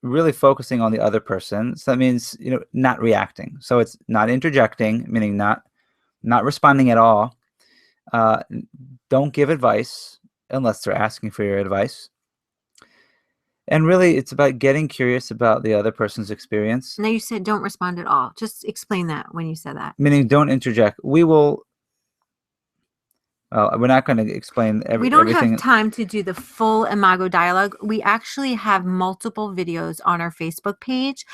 really focusing on the other person. So that means, not reacting. So it's not interjecting, meaning not responding at all. Don't give advice unless they're asking for your advice. And really, it's about getting curious about the other person's experience. Now, you said don't respond at all. Just explain that when you said that. Meaning don't interject. We will... we're not going to explain everything. We don't have time to do the full Imago dialogue. We actually have multiple videos on our Facebook page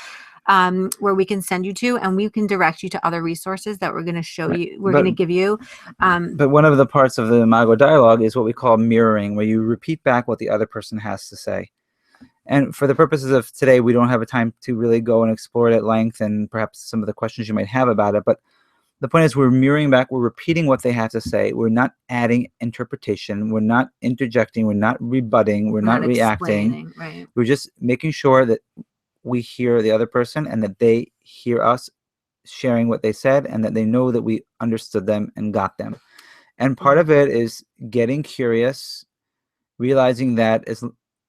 where we can send you to, and we can direct you to other resources that we're going to show you. We're going to give you. But one of the parts of the Imago dialogue is what we call mirroring, where you repeat back what the other person has to say. And for the purposes of today, we don't have a time to really go and explore it at length, and perhaps some of the questions you might have about it. But the point is, we're mirroring back. We're repeating what they have to say. We're not adding interpretation. We're not interjecting. We're not rebutting. We're not reacting. Right. We're just making sure that we hear the other person and that they hear us sharing what they said, and that they know that we understood them and got them. And part of it is getting curious, realizing that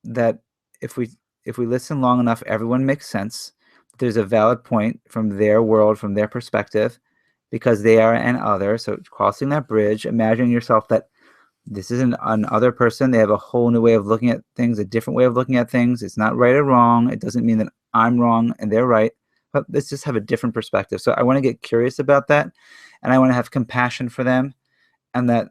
that if we listen long enough, everyone makes sense. There's a valid point from their world, from their perspective, because they are an other. So crossing that bridge, imagine yourself that this isn't an other person. They have a whole new way of looking at things, a different way of looking at things. It's not right or wrong. It doesn't mean that I'm wrong and they're right, but let's just have a different perspective. So I want to get curious about that, and I want to have compassion for them, and that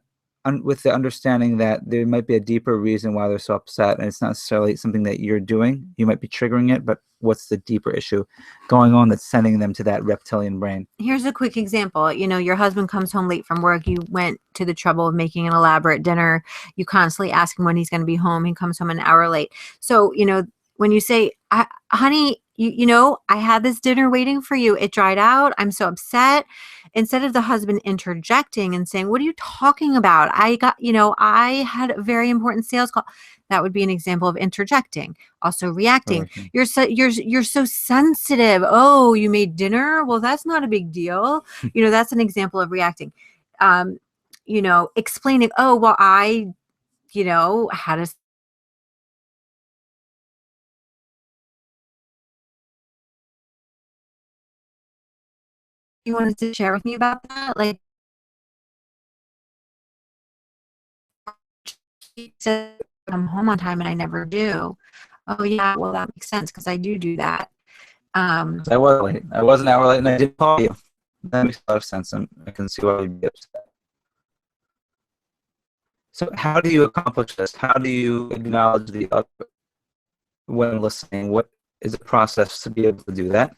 with the understanding that there might be a deeper reason why they're so upset, and it's not necessarily something that you're doing. You might be triggering it, but what's the deeper issue going on that's sending them to that reptilian brain? Here's a quick example. Your husband comes home late from work. You went to the trouble of making an elaborate dinner. You constantly ask him when he's going to be home. He comes home an hour late. So, when you say, honey, I had this dinner waiting for you. It dried out. I'm so upset. Instead of the husband interjecting and saying, what are you talking about? I had a very important sales call. That would be an example of interjecting. Also reacting. Okay. You're so sensitive. Oh, you made dinner? Well, that's not a big deal. That's an example of reacting. Explaining, oh, well, I had a you wanted to share with me about that? Like, he said, I'm home on time and I never do. Oh yeah, well that makes sense because I do that. I was late. I was an hour late, and I did call you. That makes a lot of sense, and I can see why you'd be upset. So how do you accomplish this? How do you acknowledge the other when listening? What is the process to be able to do that?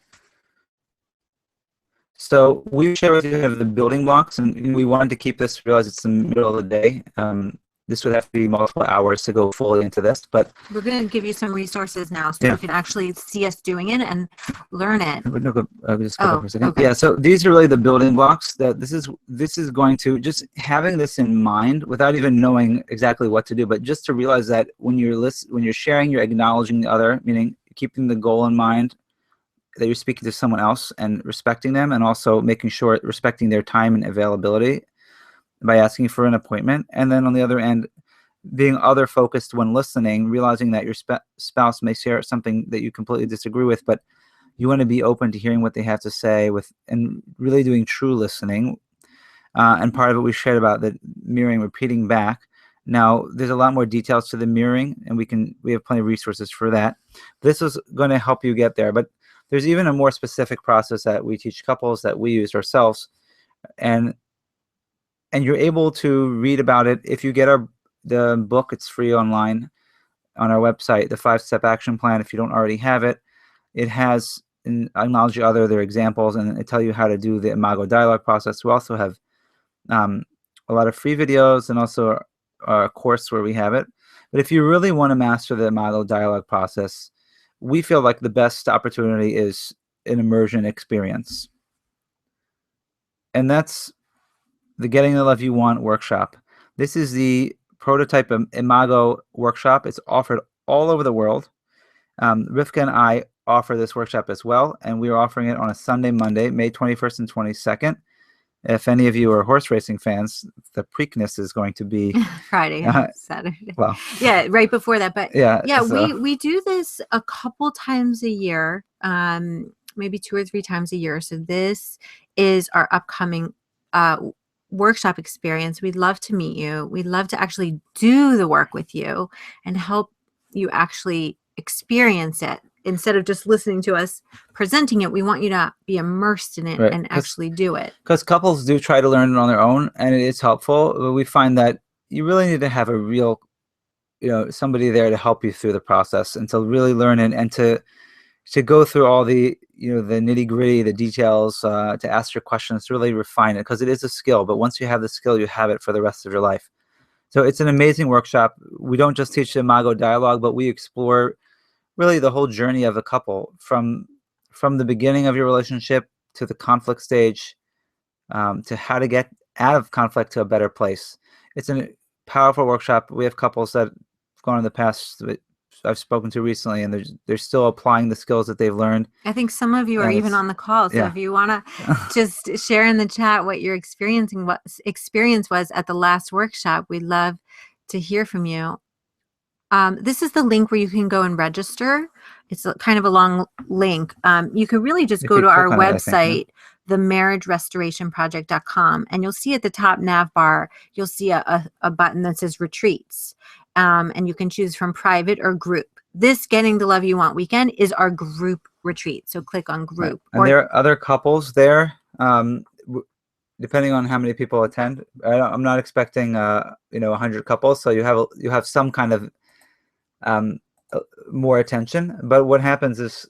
So we share with you kind of the building blocks, and we wanted to keep this, realize it's the middle of the day. This would have to be multiple hours to go fully into this, but we're going to give you some resources now so you can actually see us doing it and learn it. Just go for a second. Okay. Yeah, so these are really the building blocks. That this is going to, just having this in mind without even knowing exactly what to do, but just to realize that when you're sharing, you're acknowledging the other, meaning keeping the goal in mind, that you're speaking to someone else and respecting them, and also making sure respecting their time and availability by asking for an appointment. And then on the other end, being other focused when listening, realizing that your spouse may share something that you completely disagree with, but you want to be open to hearing what they have to say and really doing true listening. And part of it we shared about the mirroring, repeating back. Now, there's a lot more details to the mirroring, and we have plenty of resources for that. This is going to help you get there, but there's even a more specific process that we teach couples that we use ourselves, and you're able to read about it. If you get the book, it's free online on our website, the 5-step action plan. If you don't already have it, it has acknowledge the other, their examples, and it tell you how to do the Imago dialogue process. We also have a lot of free videos and also a course where we have it. But if you really want to master the Imago dialogue process, we feel like the best opportunity is an immersion experience. And that's the Getting the Love You Want workshop. This is the prototype Imago workshop. It's offered all over the world. Rivka and I offer this workshop as well, and we are offering it on a Sunday, Monday, May 21st and 22nd. If any of you are horse racing fans, the Preakness is going to be Friday, Saturday. Well, yeah, right before that. But so, we do this a couple times a year, maybe 2 or 3 times a year. So this is our upcoming workshop experience. We'd love to meet you. We'd love to actually do the work with you and help you actually experience it. Instead of just listening to us presenting it, we want you to be immersed in it and actually do it. Because couples do try to learn it on their own, and it is helpful. But we find that you really need to have a real, somebody there to help you through the process and to really learn it, and to go through all the, the nitty gritty, the details, to ask your questions, to really refine it, because it is a skill. But once you have the skill, you have it for the rest of your life. So it's an amazing workshop. We don't just teach the Imago dialogue, but we explore really the whole journey of a couple from the beginning of your relationship to the conflict stage, to how to get out of conflict to a better place. It's a powerful workshop. We have couples that have gone in the past that I've spoken to recently, and they're still applying the skills that they've learned. I think some of you are even on the call. So if you want to just share in the chat what your experience was at the last workshop, we'd love to hear from you. This is the link where you can go and register. It's kind of a long link. You could really just If go you to our click on it, I think, yeah. website, themarriagerestorationproject.com, and you'll see at the top nav bar, you'll see a button that says retreats. And you can choose from private or group. This Getting the Love You Want weekend is our group retreat. So click on Right. group. And there are other couples there. Depending on how many people attend, I'm not expecting 100 couples. So you have some kind of more attention. But what happens is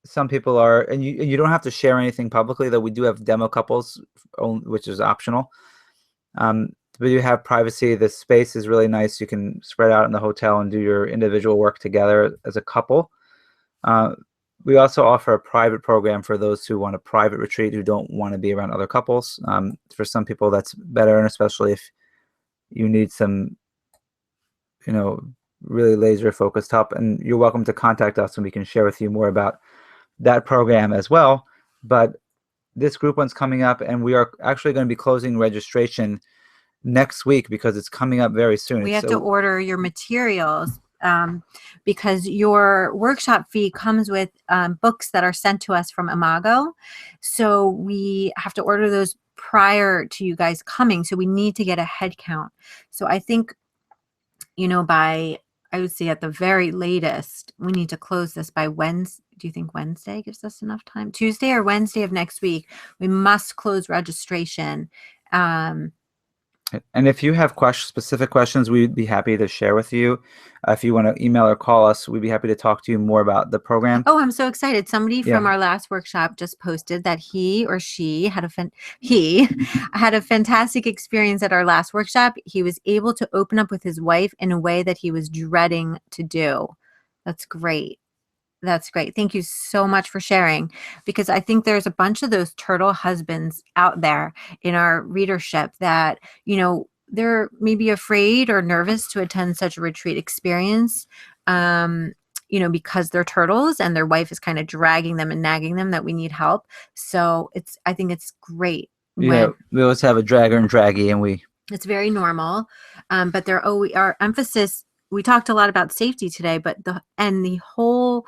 some people are, and you don't have to share anything publicly. Though we do have demo couples, which is optional. But you have privacy. The space is really nice. You can spread out in the hotel and do your individual work together as a couple. We also offer a private program for those who want a private retreat, who don't want to be around other couples. For some people, that's better, and especially if you need some, really laser focused help. And you're welcome to contact us, and we can share with you more about that program as well. But this group one's coming up, and we are actually going to be closing registration next week because it's coming up very soon. We have to order your materials because your workshop fee comes with books that are sent to us from Imago. So we have to order those prior to you guys coming. So we need to get a head count. So I think, by, I would say at the very latest, we need to close this by Wednesday. Do you think Wednesday gives us enough time? Tuesday or Wednesday of next week, we must close registration. And if you have specific questions, we'd be happy to share with you. If you want to email or call us, we'd be happy to talk to you more about the program. Oh, I'm so excited. Somebody from our last workshop just posted that he or she had a fantastic experience at our last workshop. He was able to open up with his wife in a way that he was dreading to do. That's great. That's great. Thank you so much for sharing, because I think there's a bunch of those turtle husbands out there in our readership that, they're maybe afraid or nervous to attend such a retreat experience, because they're turtles and their wife is kind of dragging them and nagging them that we need help. So I think it's great. Yeah, we always have a dragger and draggy, and it's very normal. But our emphasis, we talked a lot about safety today, but the whole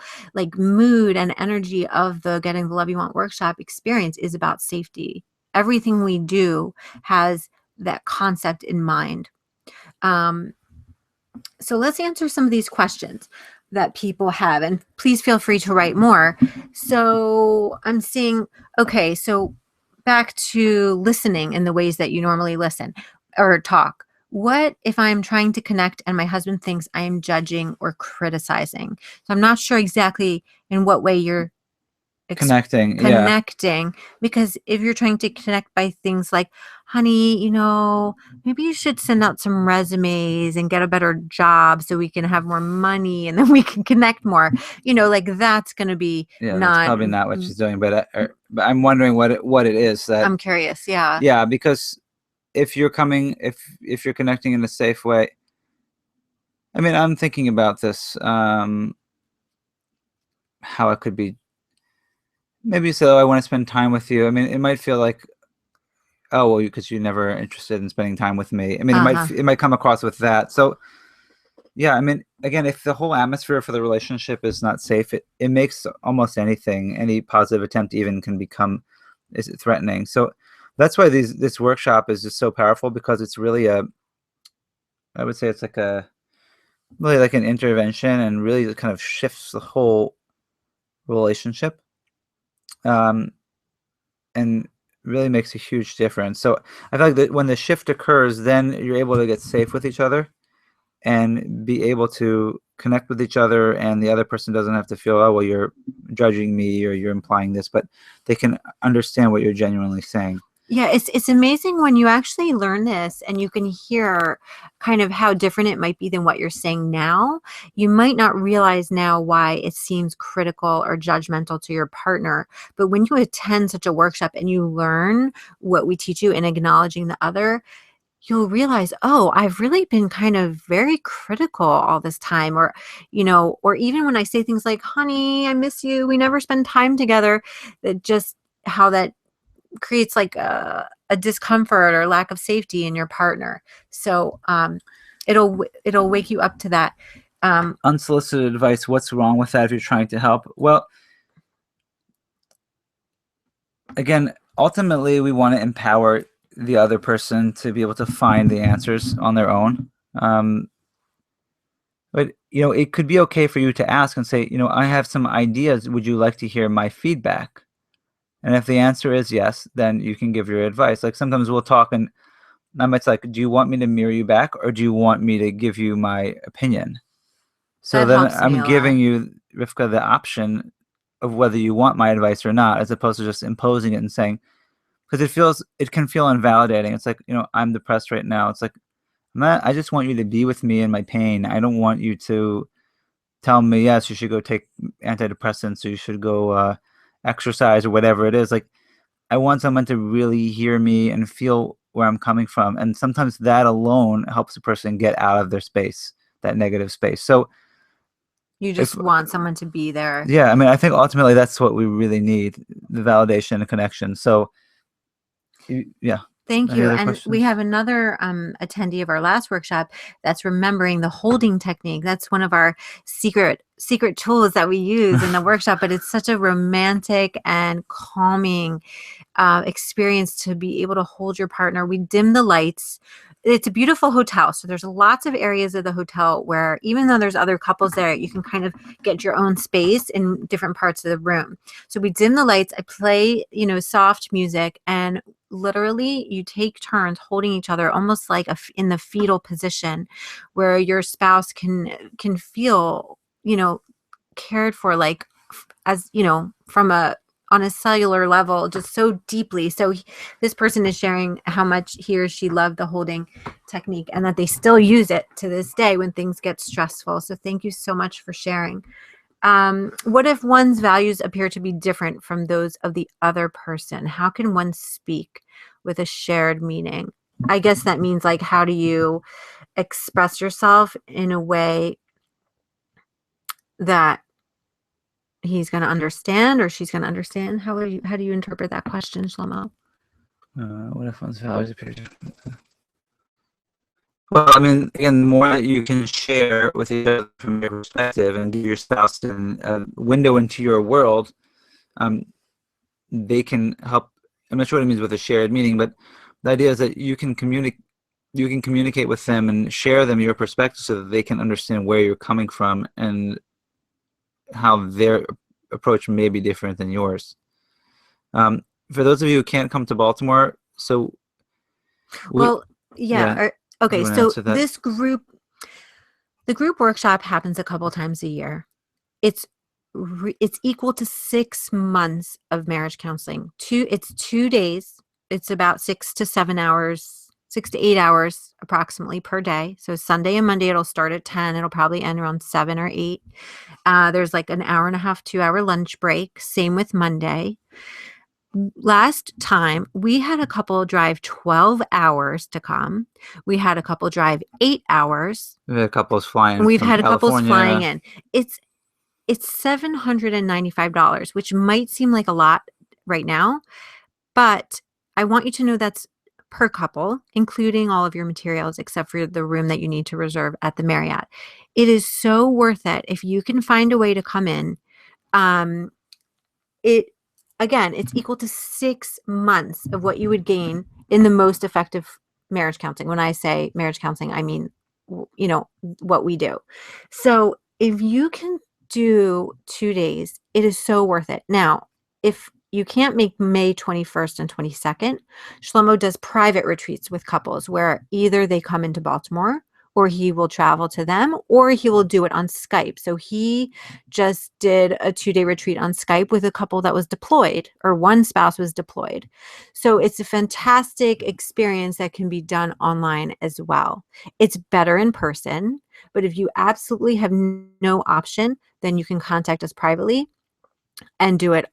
mood and energy of the Getting the Love You Want workshop experience is about safety. Everything we do has that concept in mind. So let's answer some of these questions that people have, and please feel free to write more. So I'm seeing, okay, so back to listening in the ways that you normally listen or talk. What if I'm trying to connect and my husband thinks I am judging or criticizing? So I'm not sure exactly in what way you're connecting. Because if you're trying to connect by things like, honey, maybe you should send out some resumes and get a better job so we can have more money and then we can connect more, that's going to be that's probably not what she's doing, but I'm wondering what it is that I'm curious. Yeah, because if you're connecting in a safe way, I mean, I'm thinking about this, how it could be. Maybe you say, "Oh, I want to spend time with you." I mean, it might feel like, "Oh, well, because you're never interested in spending time with me." I mean, it might come across with that. So, yeah, I mean, again, if the whole atmosphere for the relationship is not safe, it makes almost any positive attempt even can become threatening. So that's why this workshop is just so powerful, because it's really I would say it's really like an intervention, and really kind of shifts the whole relationship. And really makes a huge difference. So I feel like that when the shift occurs, then you're able to get safe with each other and be able to connect with each other, and the other person doesn't have to feel, oh, well, you're judging me or you're implying this, but they can understand what you're genuinely saying. Yeah, it's amazing when you actually learn this and you can hear kind of how different it might be than what you're saying now. You might not realize now why it seems critical or judgmental to your partner. But when you attend such a workshop and you learn what we teach you in acknowledging the other, you'll realize, oh, I've really been kind of very critical all this time. Or, or even when I say things like, honey, I miss you, we never spend time together, that just how that creates a discomfort or lack of safety in your partner. So it'll wake you up to that. Unsolicited advice, what's wrong with that if you're trying to help? Well, again, ultimately, we want to empower the other person to be able to find the answers on their own. But, it could be okay for you to ask and say, I have some ideas. Would you like to hear my feedback? And if the answer is yes, then you can give your advice. Like sometimes we'll talk and I might say, like, do you want me to mirror you back or do you want me to give you my opinion? So That then helps me I'm a lot. giving you, Rivka, the option of whether you want my advice or not, as opposed to just imposing it and saying, because it can feel invalidating. It's like, I'm depressed right now. It's like, I just want you to be with me in my pain. I don't want you to tell me, yes, you should go take antidepressants or you should go exercise or whatever it is. Like, I want someone to really hear me and feel where I'm coming from. And sometimes that alone helps a person get out of their space, that negative space. So you just want someone to be there. Yeah, I mean, I think ultimately that's what we really need, the validation and connection. So, yeah. Thank Any you. other And we questions? have another attendee of our last workshop that's remembering the holding technique. That's one of our secret tools that we use in the workshop, but it's such a romantic and calming experience to be able to hold your partner. We dim the lights. It's a beautiful hotel. So there's lots of areas of the hotel where even though there's other couples there, you can kind of get your own space in different parts of the room. So we dim the lights. I play, soft music, and literally you take turns holding each other almost like in the fetal position where your spouse can feel, cared for, like as, from on a cellular level, just so deeply. So this person is sharing how much he or she loved the holding technique and that they still use it to this day when things get stressful. So thank you so much for sharing. What if one's values appear to be different from those of the other person? How can one speak with a shared meaning? I guess that means, like, how do you express yourself in a way that he's going to understand or she's going to understand? How do you interpret that question, Shlomo? What if one's values appear different? Well, I mean, again, the more that you can share with each other from your perspective and give your spouse a window into your world, they can help. I'm not sure what it means with a shared meaning, but the idea is that you can communicate with them and share them your perspective so that they can understand where you're coming from and how their approach may be different than yours. For those of you who can't come to Baltimore, so okay, so the group workshop happens a couple times a year. It's equal to 6 months of marriage counseling. It's 2 days. It's about 6 to 7 hours, 6 to 8 hours approximately per day. So Sunday and Monday, it'll start at 10. It'll probably end around 7 or 8. There's like an hour and a half, 2-hour lunch break. Same with Monday. Last time, we had a couple drive 12 hours to come. We had a couple drive 8 hours. We had couples flying. We've had couples flying in. It's $795, which might seem like a lot right now, but I want you to know that's per couple, including all of your materials, except for the room that you need to reserve at the Marriott. It is so worth it if you can find a way to come in. It's equal to 6 months of what you would gain in the most effective marriage counseling. When I say marriage counseling, I mean, what we do. So if you can do 2 days, it is so worth it. Now, if you can't make May 21st and 22nd, Shlomo does private retreats with couples where either they come into Baltimore or he will travel to them, or he will do it on Skype. So he just did a 2-day retreat on Skype with a couple that was deployed, or one spouse was deployed. So it's a fantastic experience that can be done online as well. It's better in person, but if you absolutely have no option, then you can contact us privately and do it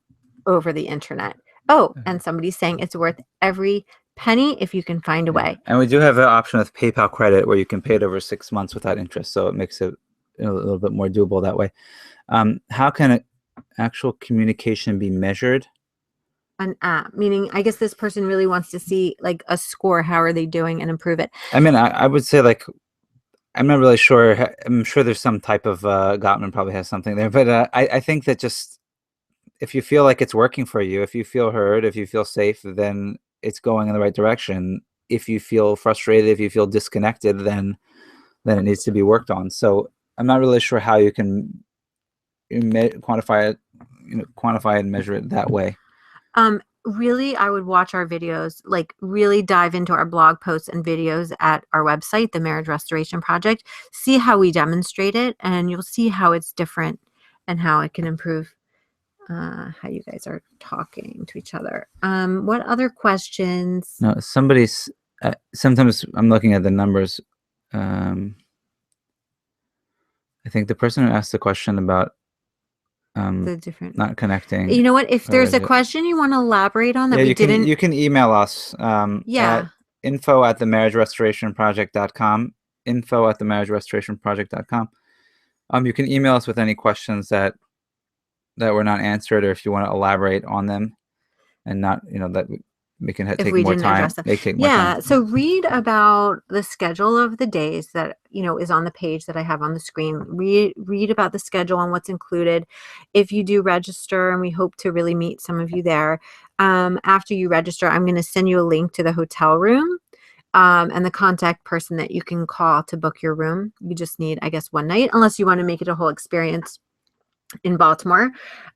over the internet. Oh, and somebody's saying it's worth every penny if you can find a way. And we do have an option with PayPal credit where you can pay it over 6 months without interest, so it makes it a little bit more doable that way. How can actual communication be measured? An app, meaning I guess this person really wants to see like a score. How are they doing and improve it? I mean, I would say, like, I'm not really sure. I'm sure there's some type of Gottman probably has something there, but I think that just if you feel like it's working for you, if you feel heard, if you feel safe, then it's going in the right direction. If you feel frustrated, if you feel disconnected, then it needs to be worked on. So I'm not really sure how you can quantify it, quantify and measure it that way. Really, I would watch our videos, like really dive into our blog posts and videos at our website, the Marriage Restoration Project, see how we demonstrate it, and you'll see how it's different and how it can improve how you guys are talking to each other. What other questions? No, somebody's, sometimes I'm looking at the numbers. I think the person who asked the question about The different, not connecting. you know what, if where there's is a it? question you want to elaborate on that Yeah, we didn't, you can email us yeah, at info@themarriagerestorationproject.com, info@themarriagerestorationproject.com. You can email us with any questions that were not answered, or if you want to elaborate on them and not, that we can if take we more didn't time. address them. They take more Yeah, time. so read about the schedule of the days that, is on the page that I have on the screen. Read about the schedule and what's included. If you do register, and we hope to really meet some of you there, after you register, I'm going to send you a link to the hotel room, and the contact person that you can call to book your room. You just need, I guess, one night, unless you want to make it a whole experience in Baltimore,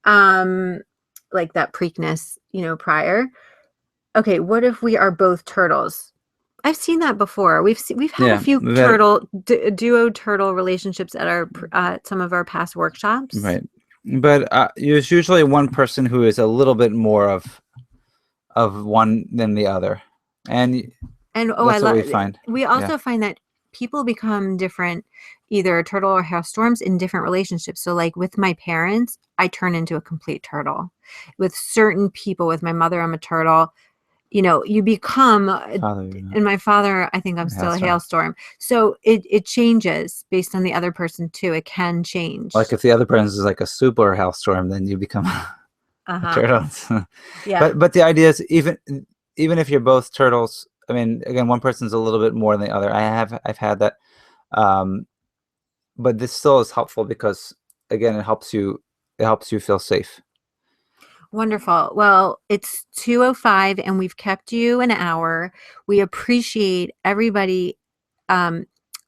like that Preakness, prior. Okay, what if we are both turtles? I've seen that before. We've had a few duo turtle relationships at our some of our past workshops. Right, but there's usually one person who is a little bit more of one than the other, and And that's what we find. We also find that people become different, either a turtle or hailstorms, in different relationships. So like with my parents, I turn into a complete turtle. With certain people, with my mother, I'm a turtle. You become, and my father, I think I'm still a hailstorm. So it changes based on the other person too. It can change. Like if the other person is like a super hailstorm, then you become a turtle. Yeah. But the idea is even if you're both turtles, I mean, again, one person's a little bit more than the other. I've had that, but this still is helpful because again, it helps you feel safe. Wonderful. Well, it's 2:05 and we've kept you an hour. We appreciate everybody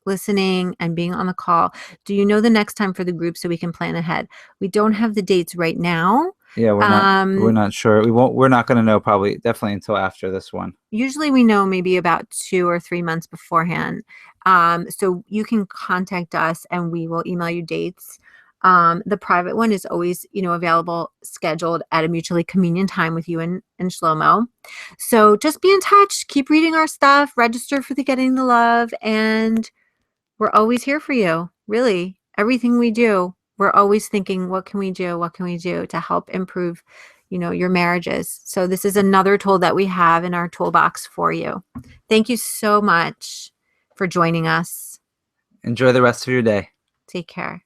listening and being on the call. Do you know the next time for the group so we can plan ahead? We don't have the dates right now. Yeah, we're not sure. We're not going to know definitely until after this one. Usually we know maybe about 2 or 3 months beforehand. So you can contact us and we will email you dates. The private one is always, available, scheduled at a mutually convenient time with you and Shlomo. So just be in touch, keep reading our stuff, register for the Getting the Love, and we're always here for you. Really, everything we do, we're always thinking, what can we do? What can we do to help improve, your marriages? So this is another tool that we have in our toolbox for you. Thank you so much for joining us. Enjoy the rest of your day. Take care.